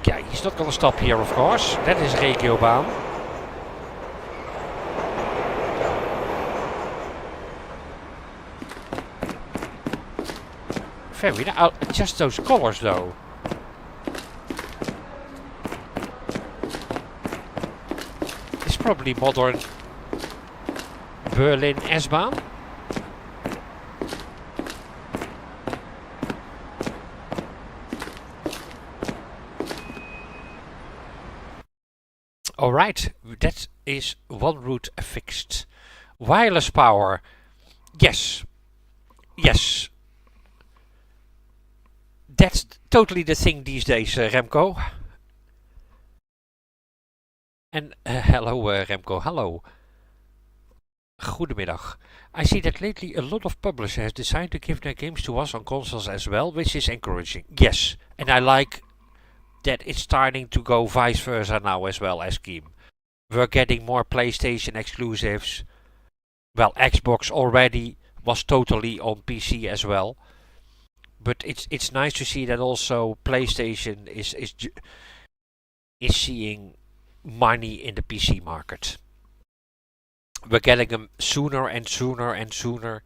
Yeah, he's not gonna stop here, of course. That is Regiobaan. Very nice. Just those colors, though. It's probably modern Berlin S-Bahn. Alright, that is one route fixed. Wireless power. Yes. Yes. That's totally the thing these days, Remco. And hello, Remco. Hello. Goedemiddag. I see that lately a lot of publishers have decided to give their games to us on consoles as well, which is encouraging. Yes, and I like that it's starting to go vice versa now as well as Scheme. We're getting more PlayStation exclusives. Well, Xbox already was totally on PC as well. but it's nice to see that also PlayStation is seeing money in the PC market. We're getting them sooner and sooner and sooner,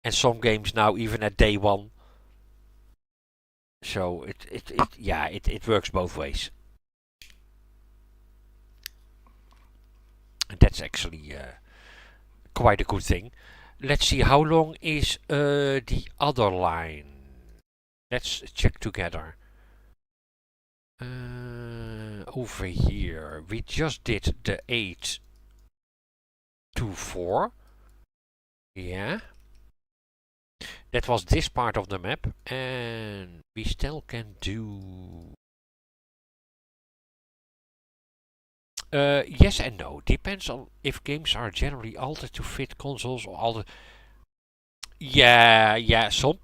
and some games now even at day one. So it works both ways. And that's actually quite a good thing. Let's see, how long is the other line? Let's check together. Over here, we just did the 8 to 4. Yeah. That was this part of the map, and we still can do... yes and no. Depends on if games are generally altered to fit consoles or altered... Yeah, some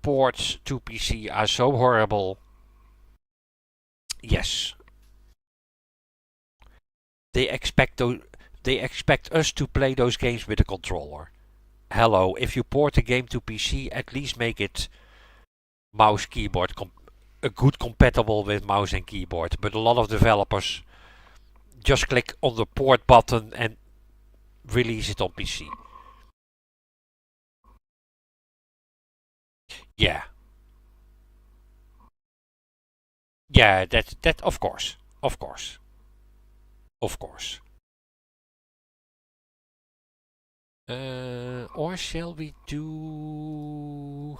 ports to PC are so horrible. Yes. They expect us to play those games with a controller. Hello, if you port a game to PC, at least make it mouse keyboard a good compatible with mouse and keyboard. But a lot of developers just click on the port button and release it on PC. Yeah. Yeah, that of course. Of course. Of course. Or shall we do...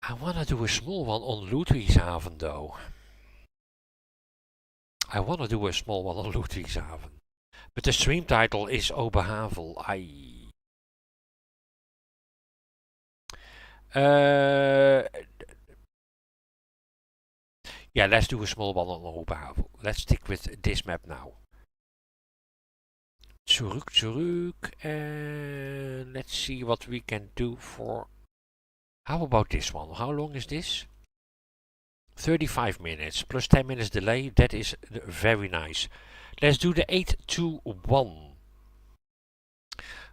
I wanna do a small one on Ludwigshaven though. I wanna do a small one on Ludwigshaven. But the stream title is Oberhavel. Yeah, let's do a small one on Oberhavel. Let's stick with this map now. Zurück, and let's see what we can do for... How about this one? How long is this? 35 minutes plus 10 minutes delay. That is very nice. Let's do the 821.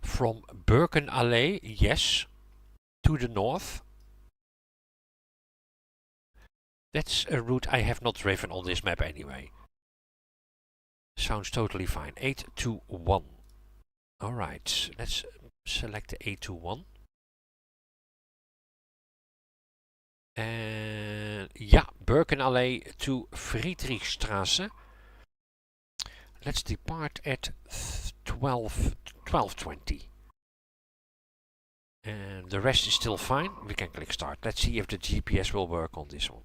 From Birkenallee, yes, to the north. That's a route I have not driven on this map anyway. Sounds totally fine. 821. Alright, let's select the 821. And yeah, Birkenallee to Friedrichstraße. Let's depart at 12:20. And the rest is still fine. We can click start. Let's see if the GPS will work on this one.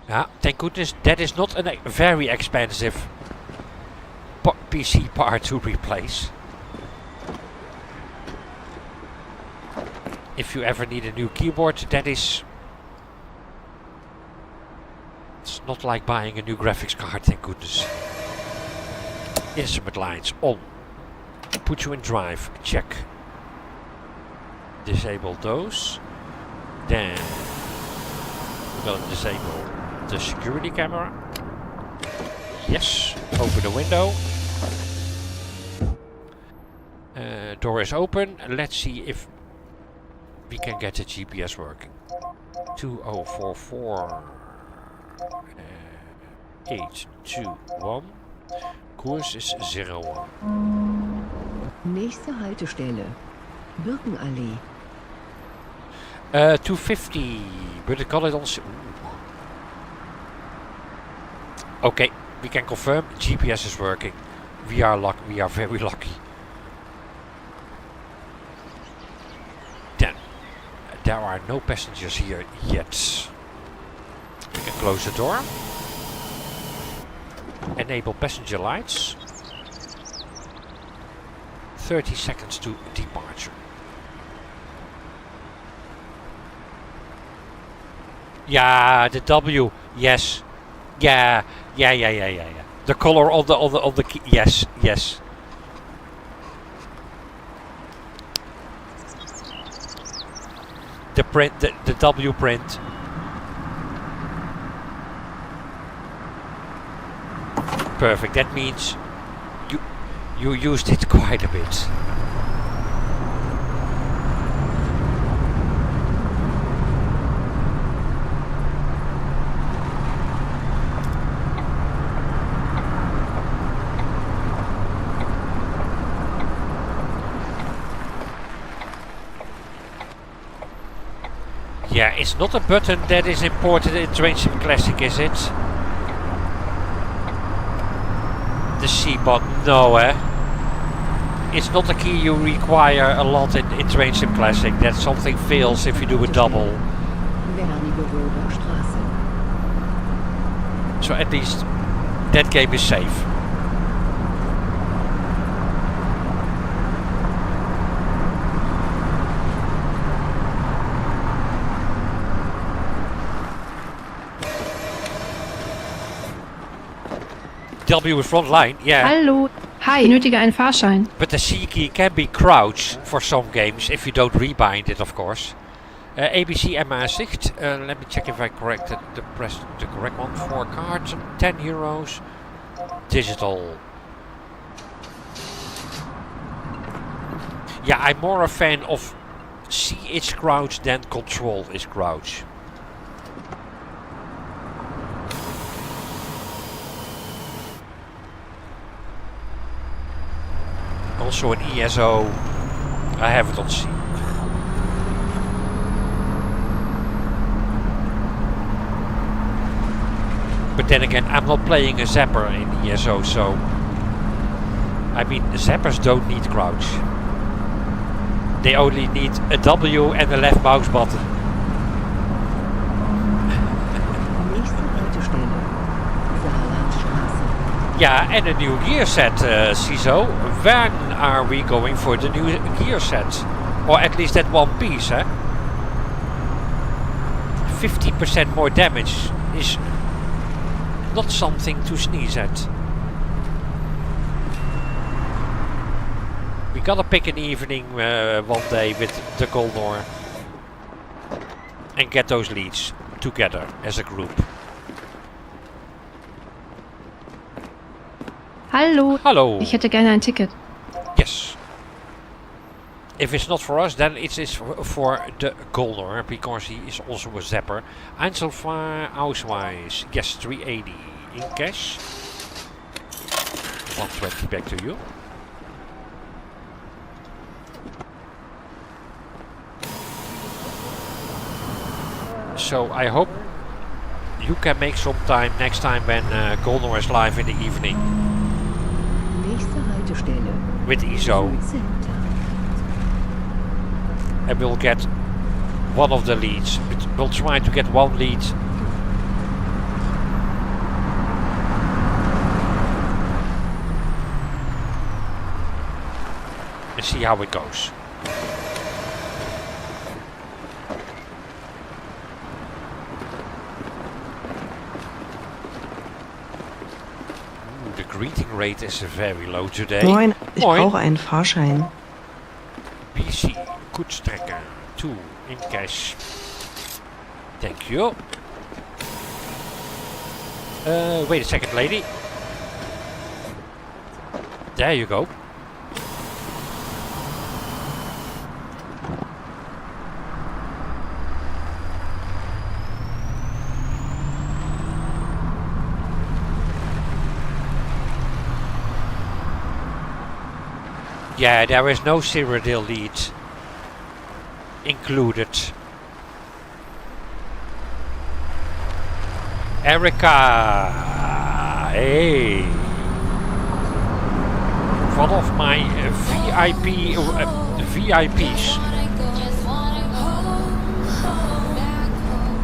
Yeah, thank goodness that is not a very expensive PC part to replace. If you ever need a new keyboard, that is... It's not like buying a new graphics card, thank goodness. Instrument lines on. Put you in drive, check. Disable those. Then we're going to disable the security camera. Yes, open the window. Door is open. Let's see if we can get the GPS working. 2044 821. Koers is 01. Nächste Haltestelle. Birkenallee. 250, but it got it on... Okay, we can confirm GPS is working. We are very lucky. Then, there are no passengers here yet. We can close the door. Enable passenger lights. 30 seconds to departure. Yeah, the W. Yes. Yeah. The color of the key. Yes. The print, the W print. Perfect. That means You used it quite a bit. Yeah, it's not a button that is important in Train Sim Classic, is it? The C button, no, it's not a key you require a lot in Train Sim Classic. That something fails if you do a double. So at least that game is safe. W is front line, yeah. Hallo. Hi. Ich benötige einen Fahrschein. But the C key can be crouch for some games if you don't rebind it, of course. ABC en Maastricht. Let me check if I corrected the correct one. 4 cards, 10 euros. Digital. Yeah, I'm more a fan of C is crouch than control is crouch. Also an ESO, I have it on C. But then again, I'm not playing a zapper in ESO, so... I mean, zappers don't need crouch. They only need a W and a left mouse button. Yeah, and a new gear set, CISO. When are we going for the new gear set? Or at least that one piece, 50% more damage is not something to sneeze at. We gotta pick an evening one day with the Golnor and get those leads together as a group. Hallo. Hello. Ich hätte gerne ein Ticket. Yes. If it's not for us, then it is for the Golnor, because he is also a zapper. Einzelfahrausweis. Yes, 380 in cash. 120 back to you. So I hope you can make some time next time when Golnor is live in the evening. With ISO. And we'll get one of the leads. We'll try to get one lead. And see how it goes. The greeting rate is very low today. Moin, ich Moin. brauche einen Fahrschein. PC Koetstrekker 2 in cash. Thank you. Wait a second, lady. There you go. Yeah, there is no Cyrodiil lead included. Erica, hey, one of my VIPs.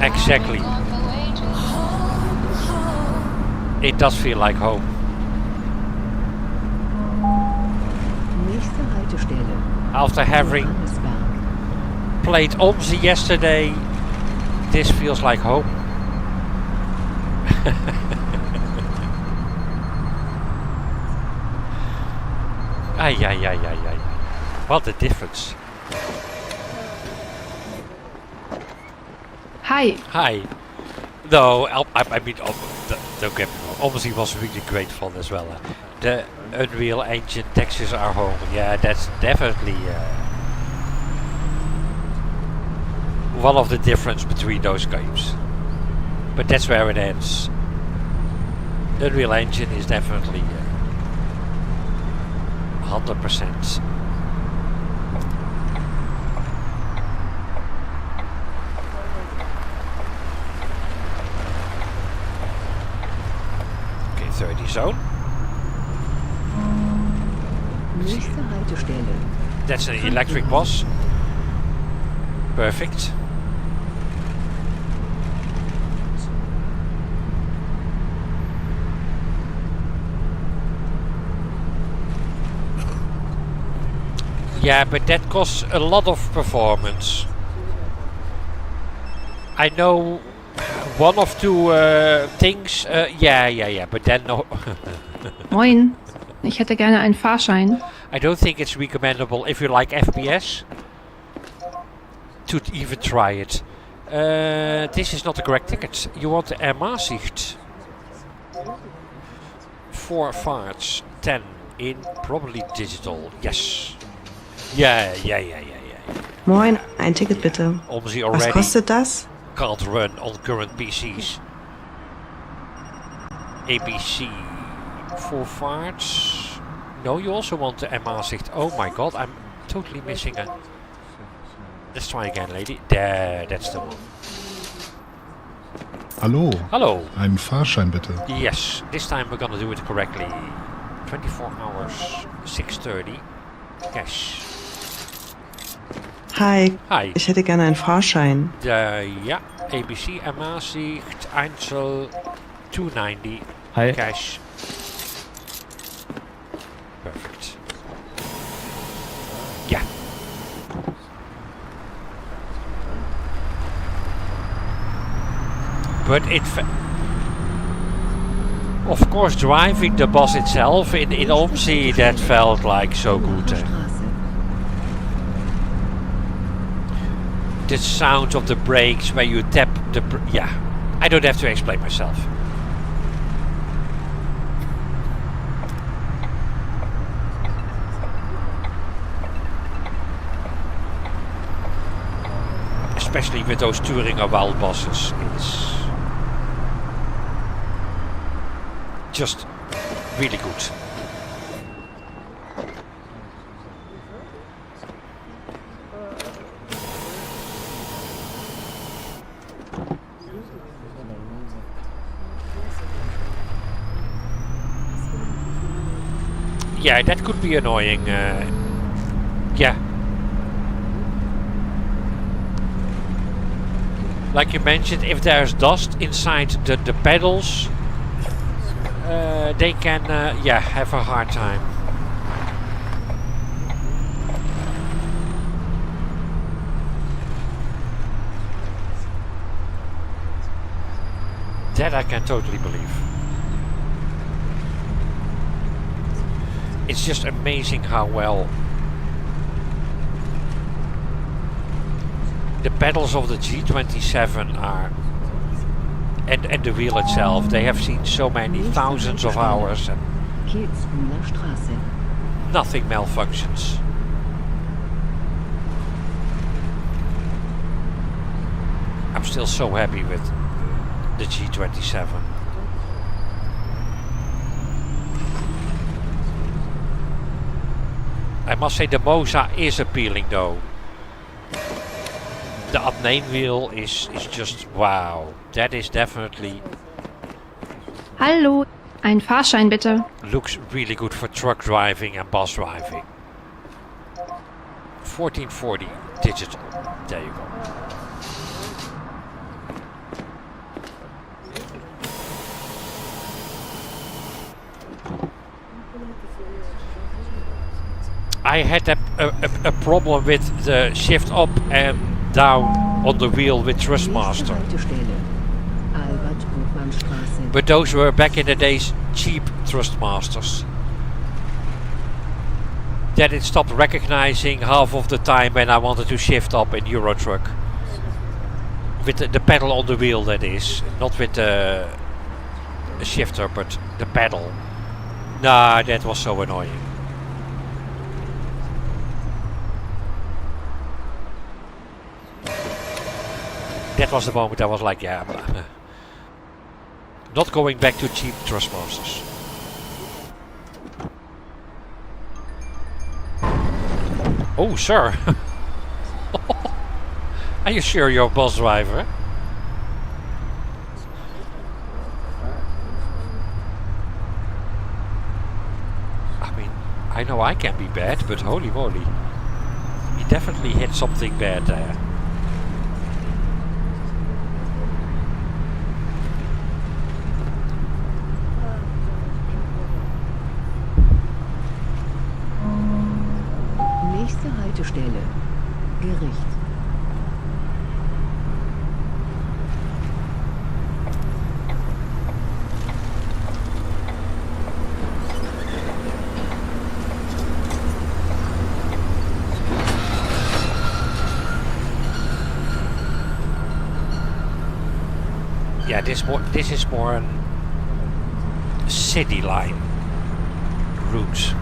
Exactly. It does feel like home. After having played Omzi yesterday, this feels like home. Ay. What a difference. Hi. Hi. No, I mean, don't get me wrong. Omzi was really great fun as well. The Unreal Engine textures are home. Yeah, that's definitely one of the difference between those games. But that's where it ends. Unreal Engine is definitely 100%. Okay, 30 zone. Nächste Haltestelle. That's an electric bus. Perfect. Yeah, but that costs a lot of performance. I know one of two things. Yeah, but then no. Moin. Ich hätte gerne einen Fahrschein. I don't think it's recommendable if you like FPS to even try it. This is not the correct ticket. You want the Ermasicht. 4 farts, 10 in, probably digital. Yes. Yeah. Moin, ein Ticket bitte. Almost Was already kostet das? can't run on current PCs. ABC 4 farts. No, you also want the Ermasicht. Oh my god, I'm totally missing a... Let's try again, lady. There, that's the one. Hallo. Hello. Einen Fahrschein bitte. Yes, this time we're gonna do it correctly. 24 hours, 6:30. Cash. Hi, Hi. ich hätte gerne einen Fahrschein. Ja, ABC Ermasicht Einzel 290. Hi. Cash. Perfect. Yeah. But of course, driving the bus itself in Omsi, that felt like so good. Straße. The sound of the brakes when you tap the... yeah, I don't have to explain myself. Especially with those Thüringer Wald buses. It's just really good. Yeah, that could be annoying. Yeah. Like you mentioned, if there's dust inside the pedals, they can, yeah, have a hard time. That I can totally believe. It's just amazing how well the pedals of the G27 are, and the wheel itself, they have seen so many thousands of hours and Kitzbühler Straße. nothing malfunctions. I'm still so happy with the G27. I must say the Moza is appealing though. The Adname wheel is just wow. That is definitely Hallo. Ein Fahrschein bitte. looks really good for truck driving and bus driving. 1440 digital. There you go. I had a problem with the shift up and down on the wheel with Nächste Thrustmaster. Haltestelle. Albert-Hofmann-Straße. But those were back in the days cheap Thrustmasters. That it stopped recognizing half of the time when I wanted to shift up in Euro Truck. With the pedal on the wheel, that is. Not with the shifter, but the pedal. Nah, that was so annoying. That was the moment I was like, yeah, not going back to cheap Thrustmasters. Oh, sir. Are you sure you're a bus driver? I mean, I know I can be bad, but holy moly. He definitely hit something bad there. Nächste Haltestelle. Gericht. Yeah, this is more a city line route.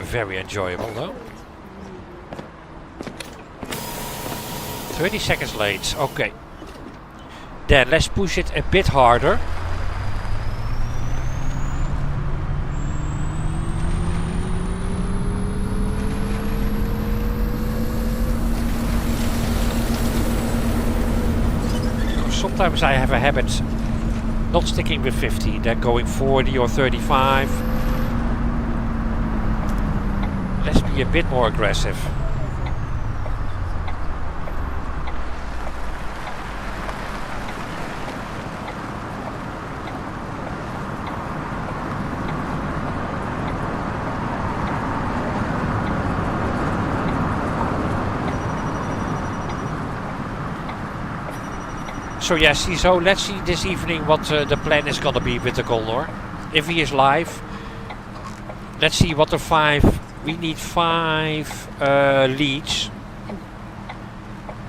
Very enjoyable though. 30 seconds late, okay. Then let's push it a bit harder. Sometimes I have a habit not sticking with 50, then going 40 or 35. Let's be a bit more aggressive. So yeah, so let's see this evening what the plan is gonna be with the Golnor. If he is live, let's see what the 5. We need 5 leads.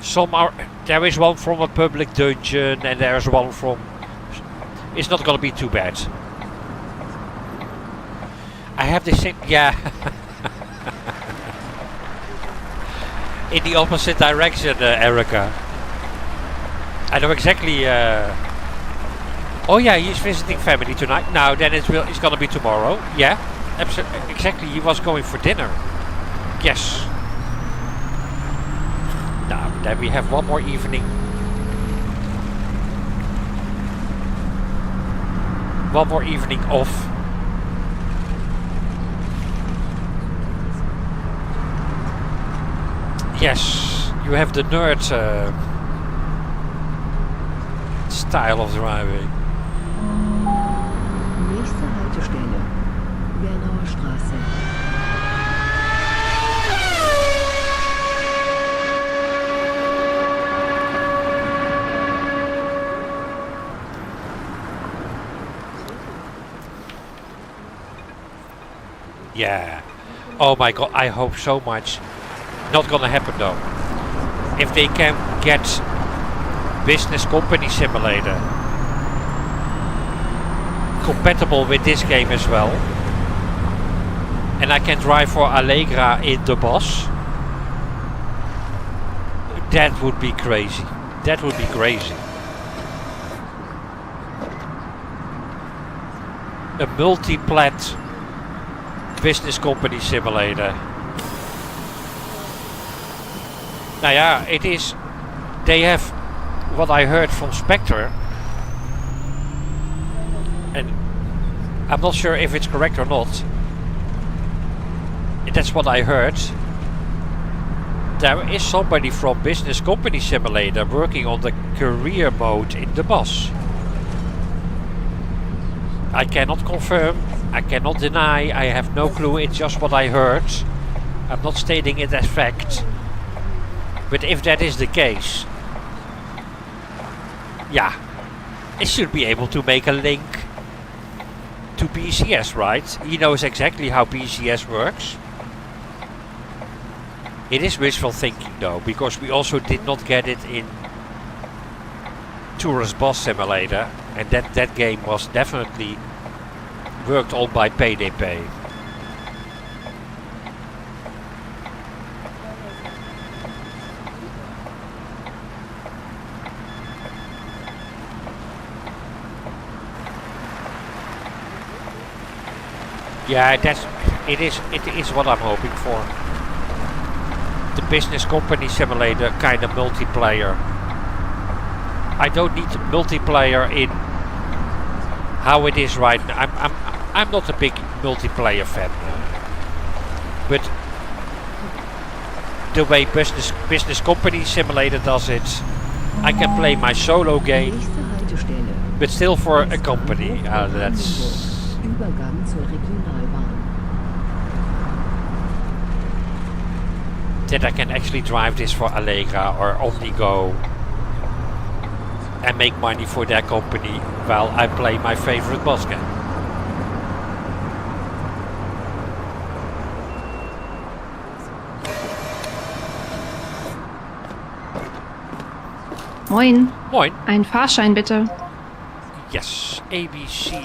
Some are. There is one from a public dungeon, and there's one from. It's not gonna be too bad. I have the same. Yeah. In the opposite direction, Erica. I know exactly. Oh yeah, he's visiting family tonight. Now then it's gonna be tomorrow. Yeah, exactly. He was going for dinner. Yes. Now then we have one more evening. One more evening off. Yes, you have the nerd. Style of driving. Nächste Haltestelle. Bernauer Straße. Yeah. Oh my god, I hope so much. Not gonna happen though. If they can get Business Company Simulator compatible with this game as well, and I can drive for Allegra in the bus, that would be crazy. That would be crazy. A multi-plat Business Company Simulator. Now yeah, it is. They have what I heard from Spectre, and I'm not sure if it's correct or not. That's what I heard. There is somebody from Business Company Simulator working on the career mode in the bus. I cannot confirm, I cannot deny, I have no clue, it's just what I heard. I'm not stating it as fact. But if that is the case, yeah, it should be able to make a link to BCS, right? He knows exactly how BCS works. It is wishful thinking though, because we also did not get it in Tourist Bus Simulator, and that game was definitely worked on by PDP. Yeah, it is what I'm hoping for. The business company simulator kind of multiplayer. I don't need multiplayer in how it is right now. I'm not a big multiplayer fan, but the way business company simulator does it, I can play my solo game, Nächste Haltestelle. but still for a company. That's Übergang zur Regionalbahn. that I can actually drive this for Allegra or Omnigo and make money for their company while I play my favorite bus game. Moin. Moin. Ein Fahrschein bitte. Yes, ABC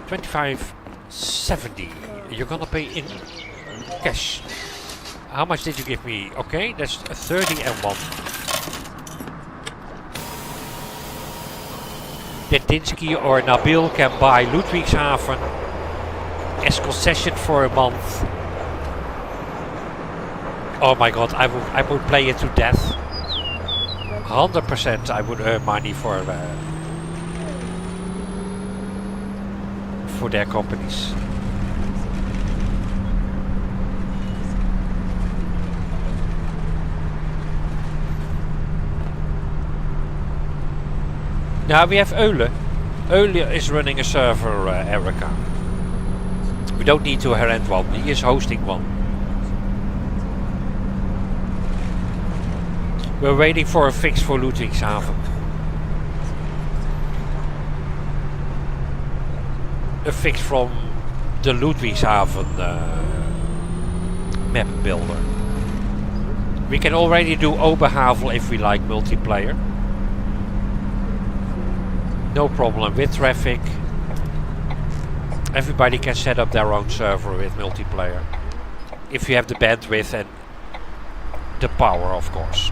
2570. You're gonna pay in cash. How much did you give me? Okay, that's 30 and 1. That Dinsky or Nabil can buy Ludwigshafen as concession for a month. Oh my god, I would play it to death. 100% I would earn money for their companies. Now we have Euler. Euler is running a server, Erica. We don't need to rent one, he is hosting one. We're waiting for a fix for Ludwigshafen. A fix from the Ludwigshafen map builder. We can already do Oberhavel if we like multiplayer. No problem with traffic. Everybody can set up their own server with multiplayer. If you have the bandwidth and the power, of course.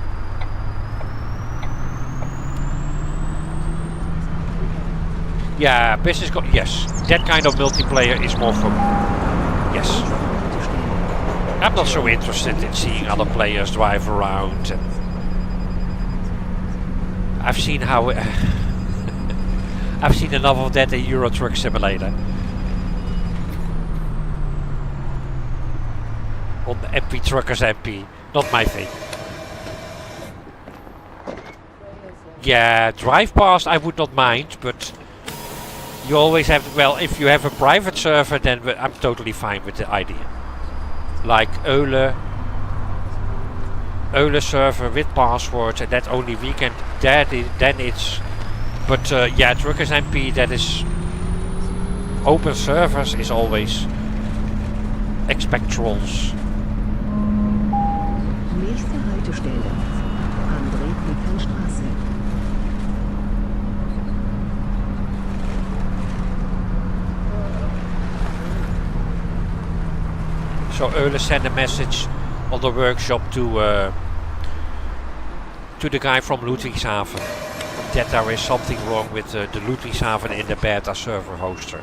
Yeah, yes, that kind of multiplayer is more for me. Yes. I'm not so interested in seeing other players drive around. And I've seen how... I've seen enough of that in Euro Truck Simulator. On the MP Truckers MP. Not my thing. Yeah, drive past I would not mind, but... You always have, well, if you have a private server, then I'm totally fine with the idea. Like Euler server with passwords, and that only weekend, then it's... But yeah, Truckers MP, that is... Open servers is always... Expect trolls. Nächste Haltestelle. André-Pekan-Straße. So Euler sent a message on the workshop to the guy from Ludwigshafen that there is something wrong with the Ludwigshafen in the beta server hoster.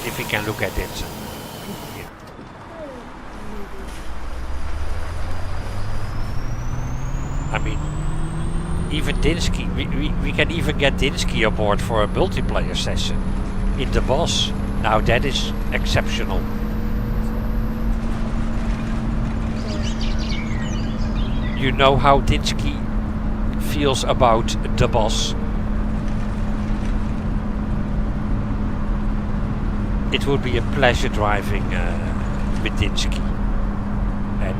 If we can look at it. Yeah. I mean, even Dinsky, we can even get Dinsky aboard for a multiplayer session in the boss. Now that is exceptional. You know how Dinsky feels about the boss. It would be a pleasure driving with Dinsky and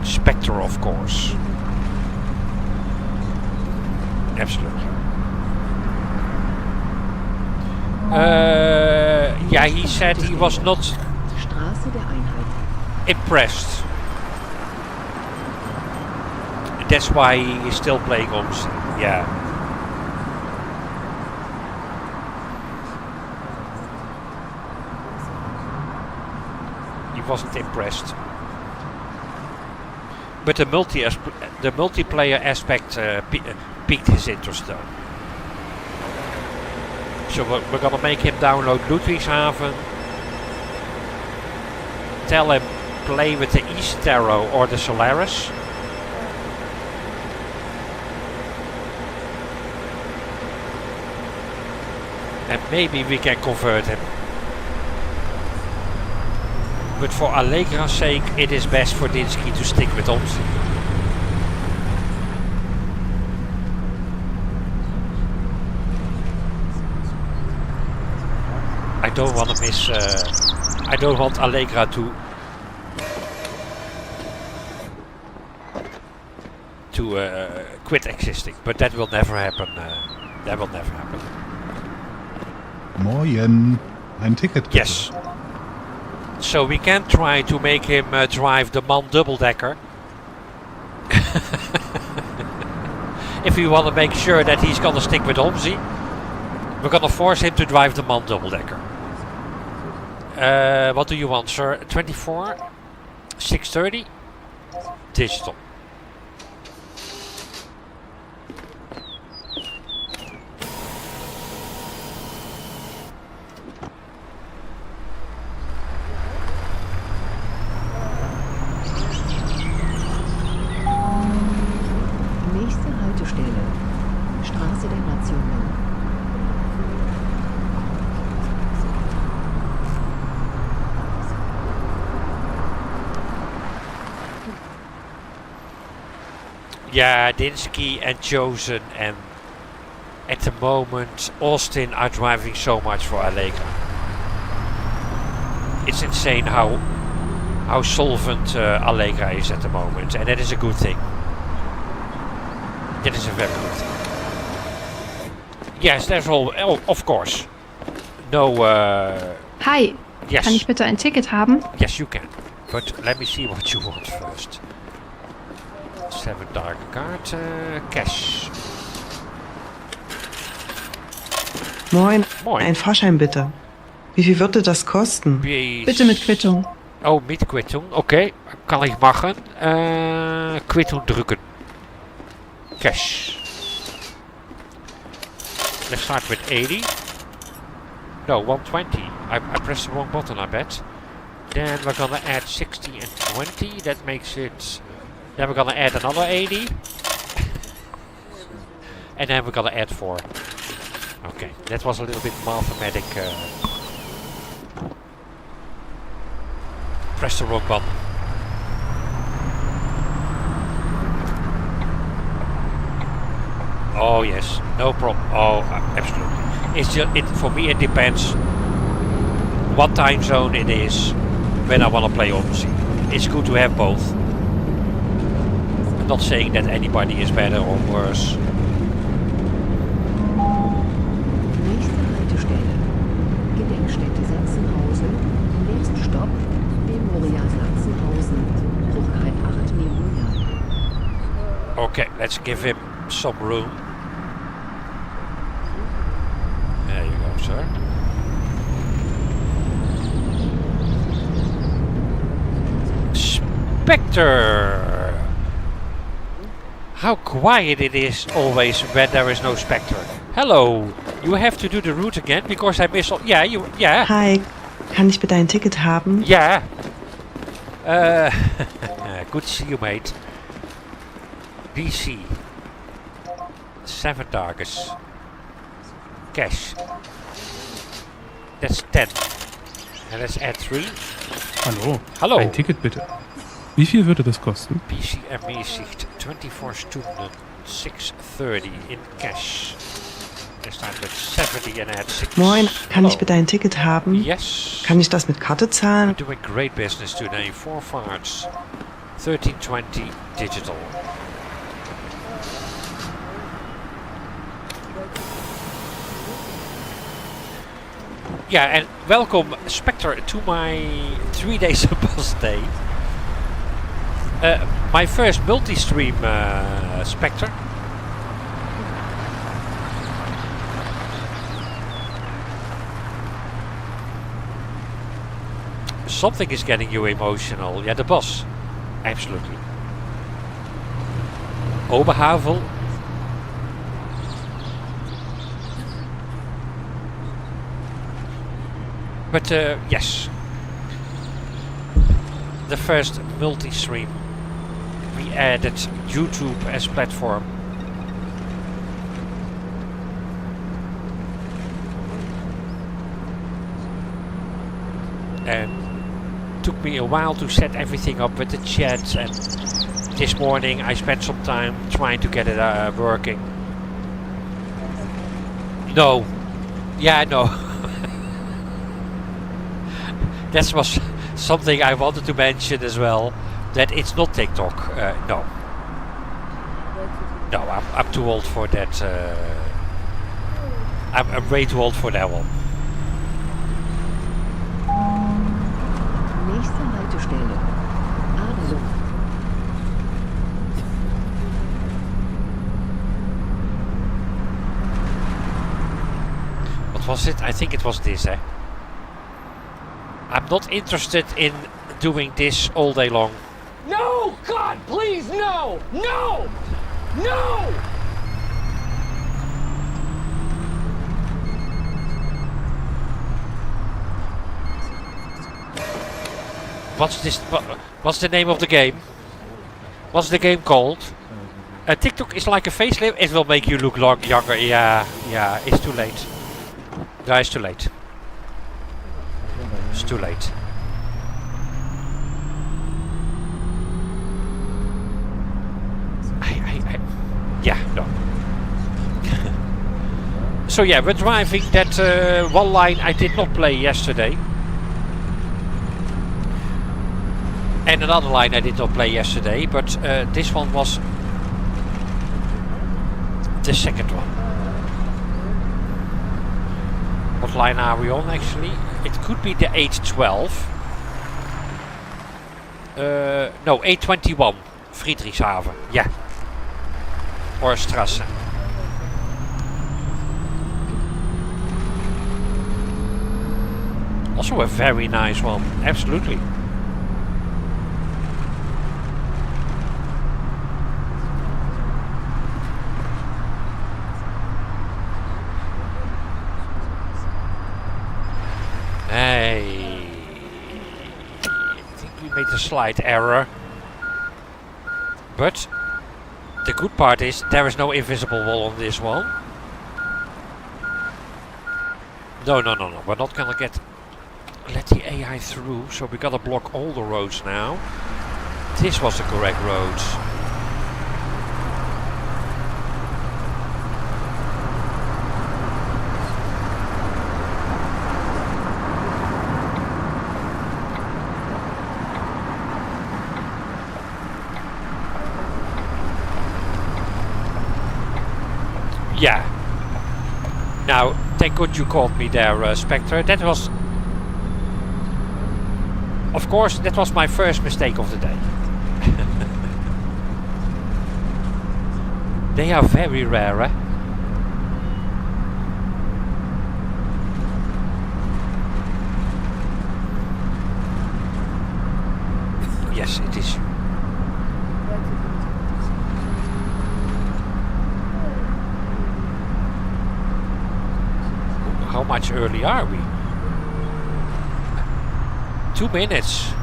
Spectre, of course. Absolutely. Yeah, he said he was not Straße der Einheit. impressed. That's why he is still playing OMSI. Yeah. He wasn't impressed. But the multiplayer aspect piqued his interest though. So we're gonna make him download Ludwigshafen. Tell him play with the East Tarot or the Solaris. And maybe we can convert him. But for Allegra's sake, it is best for Dinsky to stick with OMSI. I don't want to miss. I don't want Allegra to quit existing, but that will never happen. That will never happen. Moin. Ein Ticket bitte. Yes. So we can try to make him drive the MAN double-decker. If we want to make sure that he's gonna stick with OMSI, we're gonna force him to drive the MAN double-decker. What do you want, sir? 24? 630? Digital. Nächste Haltestelle. Straße der Nationen. Yeah, Dinsky and Chosen and at the moment Austin are driving so much for Allegra. It's insane how solvent Allegra is at the moment, and that is a good thing. That is a very good thing. Yes, there's all. Oh, of course. No. Hi, Yes. kann ich bitte ein Ticket haben? Yes, you can. But let me see what you want first. 7 dark card, cash. Moin. Moin. Ein Fahrschein bitte. Wie viel würde das kosten? Bitte mit Quittung. Oh, mit Quittung. Okay, kann ich machen. Quittung drücken. Cash. Let's start with 80. No, 120. I pressed the wrong button, I bet. Then we're gonna add 60 and 20. That makes it... Then we're gonna add another 80. And then we're gonna add 4. Okay, that was a little bit mathematic. Press the wrong button. Oh yes, no problem. Oh, absolutely. It's just for me. It depends what time zone it is when I want to play OMSI. It's good to have both. I'm not saying that anybody is better or worse. Nächste Haltestelle. Gedenkstätte Sachsenhausen. Nächster Stopp. Memorial Sachsenhausen. Bruchheim 8 Memorial. Okay, let's give him some room. There you go, sir. Spectre! How quiet it is always when there is no Spectre. Hello! You have to do the route again because I missed all... Yeah, you... Yeah. Hi, kann ich bitte ein Ticket haben? Yeah. Good to see you, mate. BC. 7 targets. Cash. That's 10. And let's add 3. Hallo. Hallo. Ein Ticket bitte. Wie viel würde das kosten? PCME Sicht 24 Stunden 630 in cash. Let's start with 70 and add 6. Moin, kann ich Hello. bitte ein Ticket haben? Yes. Kann ich das mit Karte We're zahlen? doing great business today. 4 farts. 1320 digital. Yeah, and welcome, Spectre, to my 3 days bus day. My first multi-stream, Spectre. Something is getting you emotional. Yeah, the bus. Absolutely. Oberhavel. But yes, the first multi-stream. We added YouTube as platform. And took me a while to set everything up with the chat, and this morning I spent some time trying to get it working. No. Yeah, no. That was something I wanted to mention as well, that it's not TikTok. No. No, I'm too old for that. I'm way too old for that one. Nächste Haltestelle. Adelung. What was it? I think it was this, eh? I'm not interested in doing this all day long. No! God, please, no! No! No! What's this? What's the name of the game? What's the game called? TikTok is like a facelift. It will make you look younger. Yeah, yeah. It's too late. No, it's too late. It's too late. Yeah, no. So yeah, we're driving that one line I did not play yesterday. And another line I did not play yesterday, but this one was the second one. What line are we on actually? It could be the 812. No, 821. Friedrichshafen. Yeah. Or Strasse. Also a very nice one. Absolutely. Hey, I think we made a slight error, but the good part is there is no invisible wall on this one. No, we're not gonna let the AI through, so we gotta block all the roads now. This was the correct road. Yeah. Now, thank God you called me there, Spectre. That was... Of course, that was my first mistake of the day. They are very rare, eh? Yes, it is. How much early are we? 2 minutes.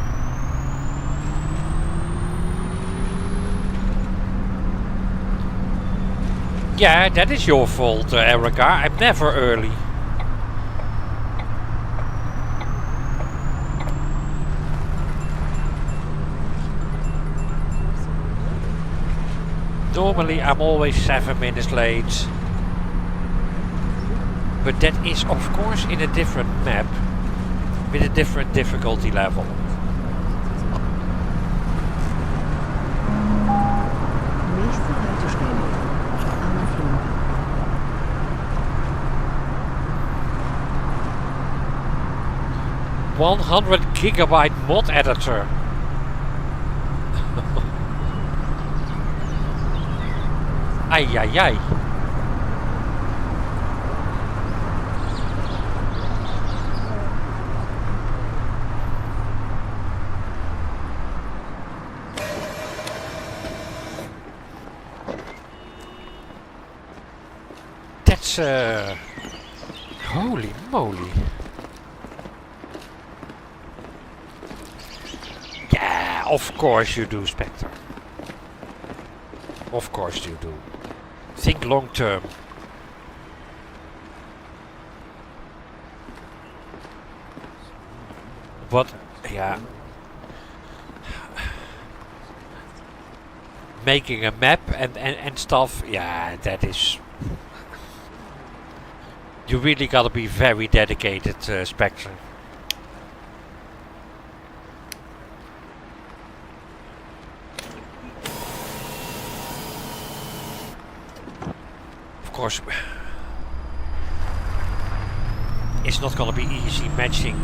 Yeah, that is your fault, Erica. I'm never early. Normally I'm always 7 minutes late. But that is of course in a different map with a different difficulty level. Nächste Haltestelle. Adelung. 100 gigabyte mod editor. Ai ai ai. That's holy moly. Yeah, of course you do, Spectre. Of course you do. Think long term. But yeah, making a map and stuff, yeah, that is, you really gotta be very dedicated, Spectre. Of course, it's not gonna be easy matching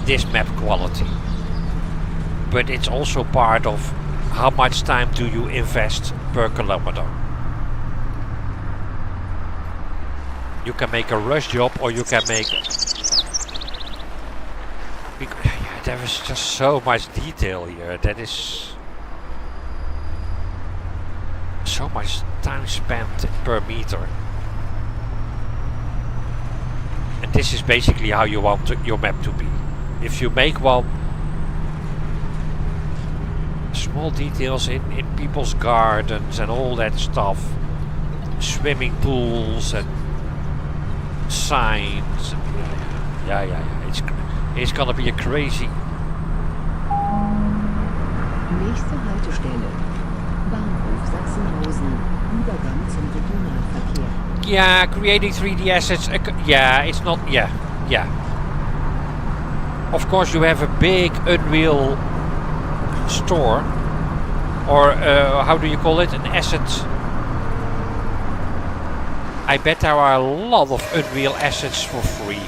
this map quality, but it's also part of how much time do you invest per kilometer. You can make a rush job, or you can make, yeah, there is just so much detail here. That is so much time spent per meter. And this is basically how you want your map to be. If you make one, small details in people's gardens and all that stuff, swimming pools and signs, yeah, it's gonna be a crazy. Nächste Haltestelle. Bahnhof Sachsenhausen. Übergang zum Regionalverkehr. Yeah, creating 3D assets, yeah, it's not, yeah. Of course you have a big Unreal store, or how do you call it, an asset. I bet there are a lot of Unreal assets for free.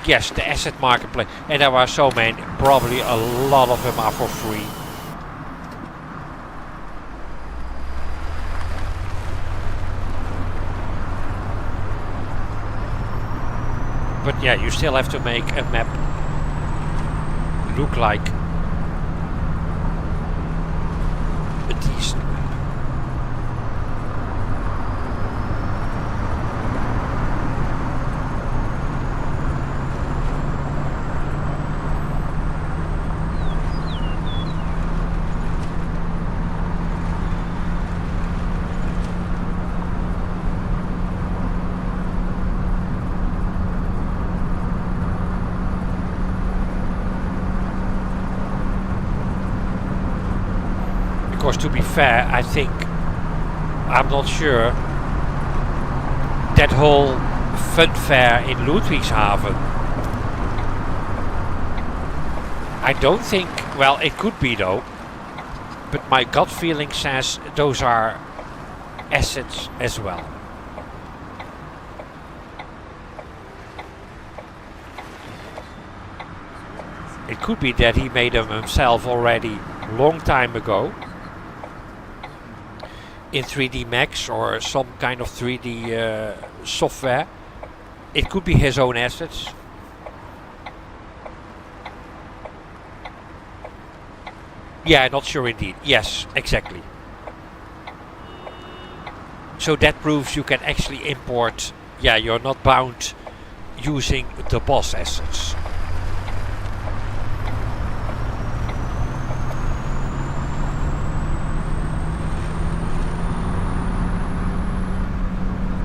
Yes, the asset marketplace, and there are so many, probably a lot of them are for free. But yeah, you still have to make a map look like a decent map. Because to be fair, I think, I'm not sure, that whole fun fair in Ludwigshafen, I don't think, well, it could be though, but my gut feeling says those are assets as well. It could be that he made them himself already long time ago in 3D Max or some kind of 3D software. It could be his own assets. Yeah, not sure indeed. Yes, exactly. So that proves you can actually import. Yeah, you're not bound using the boss assets.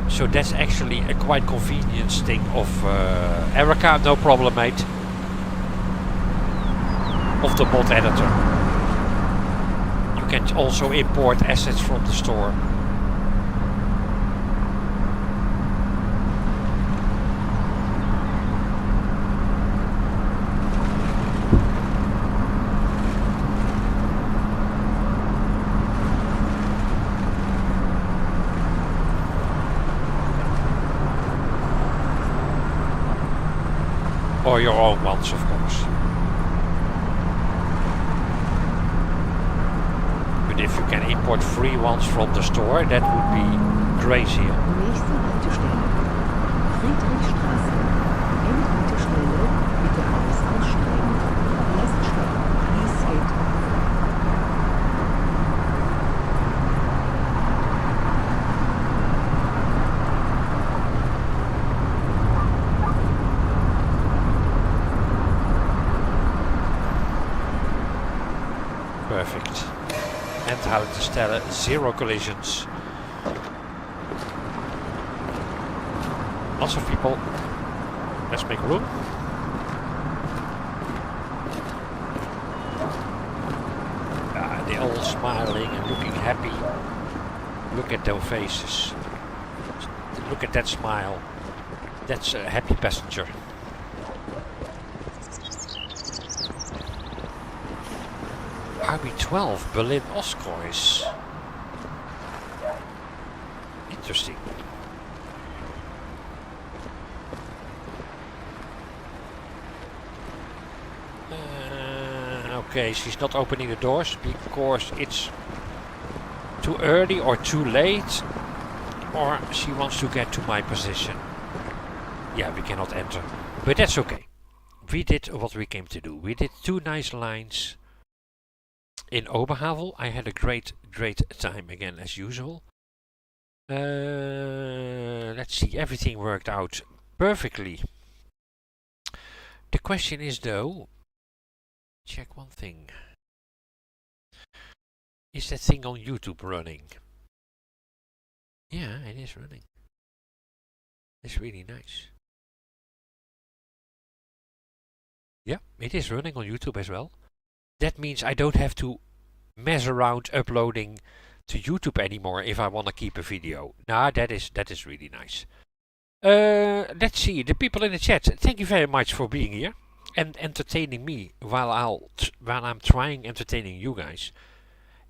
So that's actually a quite convenient thing of Erica, no problem, mate. Of the mod editor. You can also import assets from the store. for your own ones, of course. But if you can import free ones from the store, that would be crazy. Nächste Haltestelle. Friedrichstraße. Endhaltestelle. Bitte aussteigen. Last stop. Please wait. Perfect. Endhaltestelle, 0 collisions. Lots of people. Let's make room. They're all smiling and looking happy. Look at their faces. Look at that smile. That's a happy passenger. RB12 Berlin Ostkreuz. Interesting. Okay, she's not opening the doors because it's too early or too late, or she wants to get to my position. Yeah, we cannot enter, but that's okay. We did what we came to do. We did 2 nice lines in Oberhavel. I had a great time again as usual. Let's see, everything worked out perfectly. The question is though, check one thing. Is that thing on YouTube running? Yeah, it is running. It's really nice. Yeah, it is running on YouTube as well. That means I don't have to mess around uploading to YouTube anymore if I want to keep a video. Nah, that is really nice. Let's see, the people in the chat, thank you very much for being here and entertaining me while I'm trying entertaining you guys.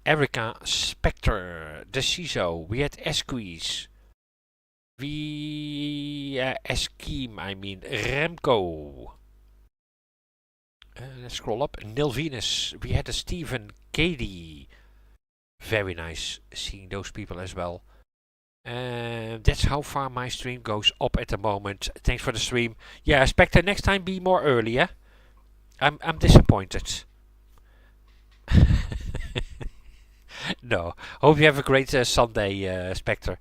Erica, Spectre, the CISO, we had Esqueeze, Eskeem, I mean, Remco. Let's scroll up. Nil Venus, we had a Stephen, Katie. Very nice seeing those people as well. That's how far my stream goes up at the moment. Thanks for the stream. Yeah, Spectre, next time be more early, yeah? I'm disappointed. No. Hope you have a great Sunday, Spectre.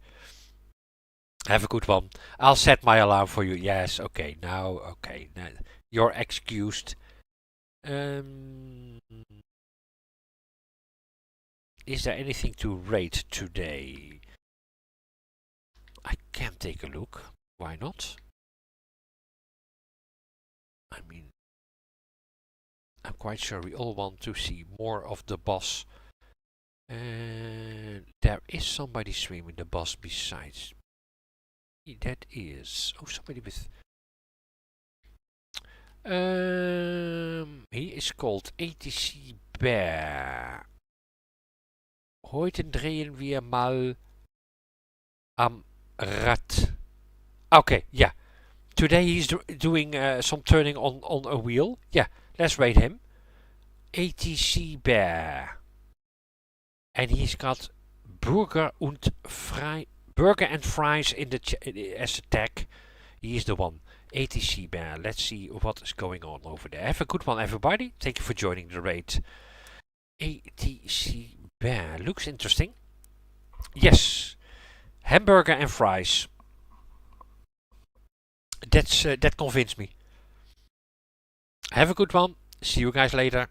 Have a good one. I'll set my alarm for you. Yes, okay. Now, okay. Now, you're excused. Is there anything to rate today? I can take a look. Why not? I mean, I'm quite sure we all want to see more of the boss. And there is somebody streaming the boss besides. That is... Oh, somebody with... He is called ATC Bear. Heute drehen wir mal am Rad. Okay, yeah. Today he's doing some turning on a wheel. Yeah, let's rate him. ATC Bear. And he's got burger and fries in the as a tag. He's the one. ATC Bear. Let's see what is going on over there. Have a good one, everybody. Thank you for joining the raid. ATC Bear. Looks interesting. Yes. Hamburger and fries. That convinced me. Have a good one. See you guys later.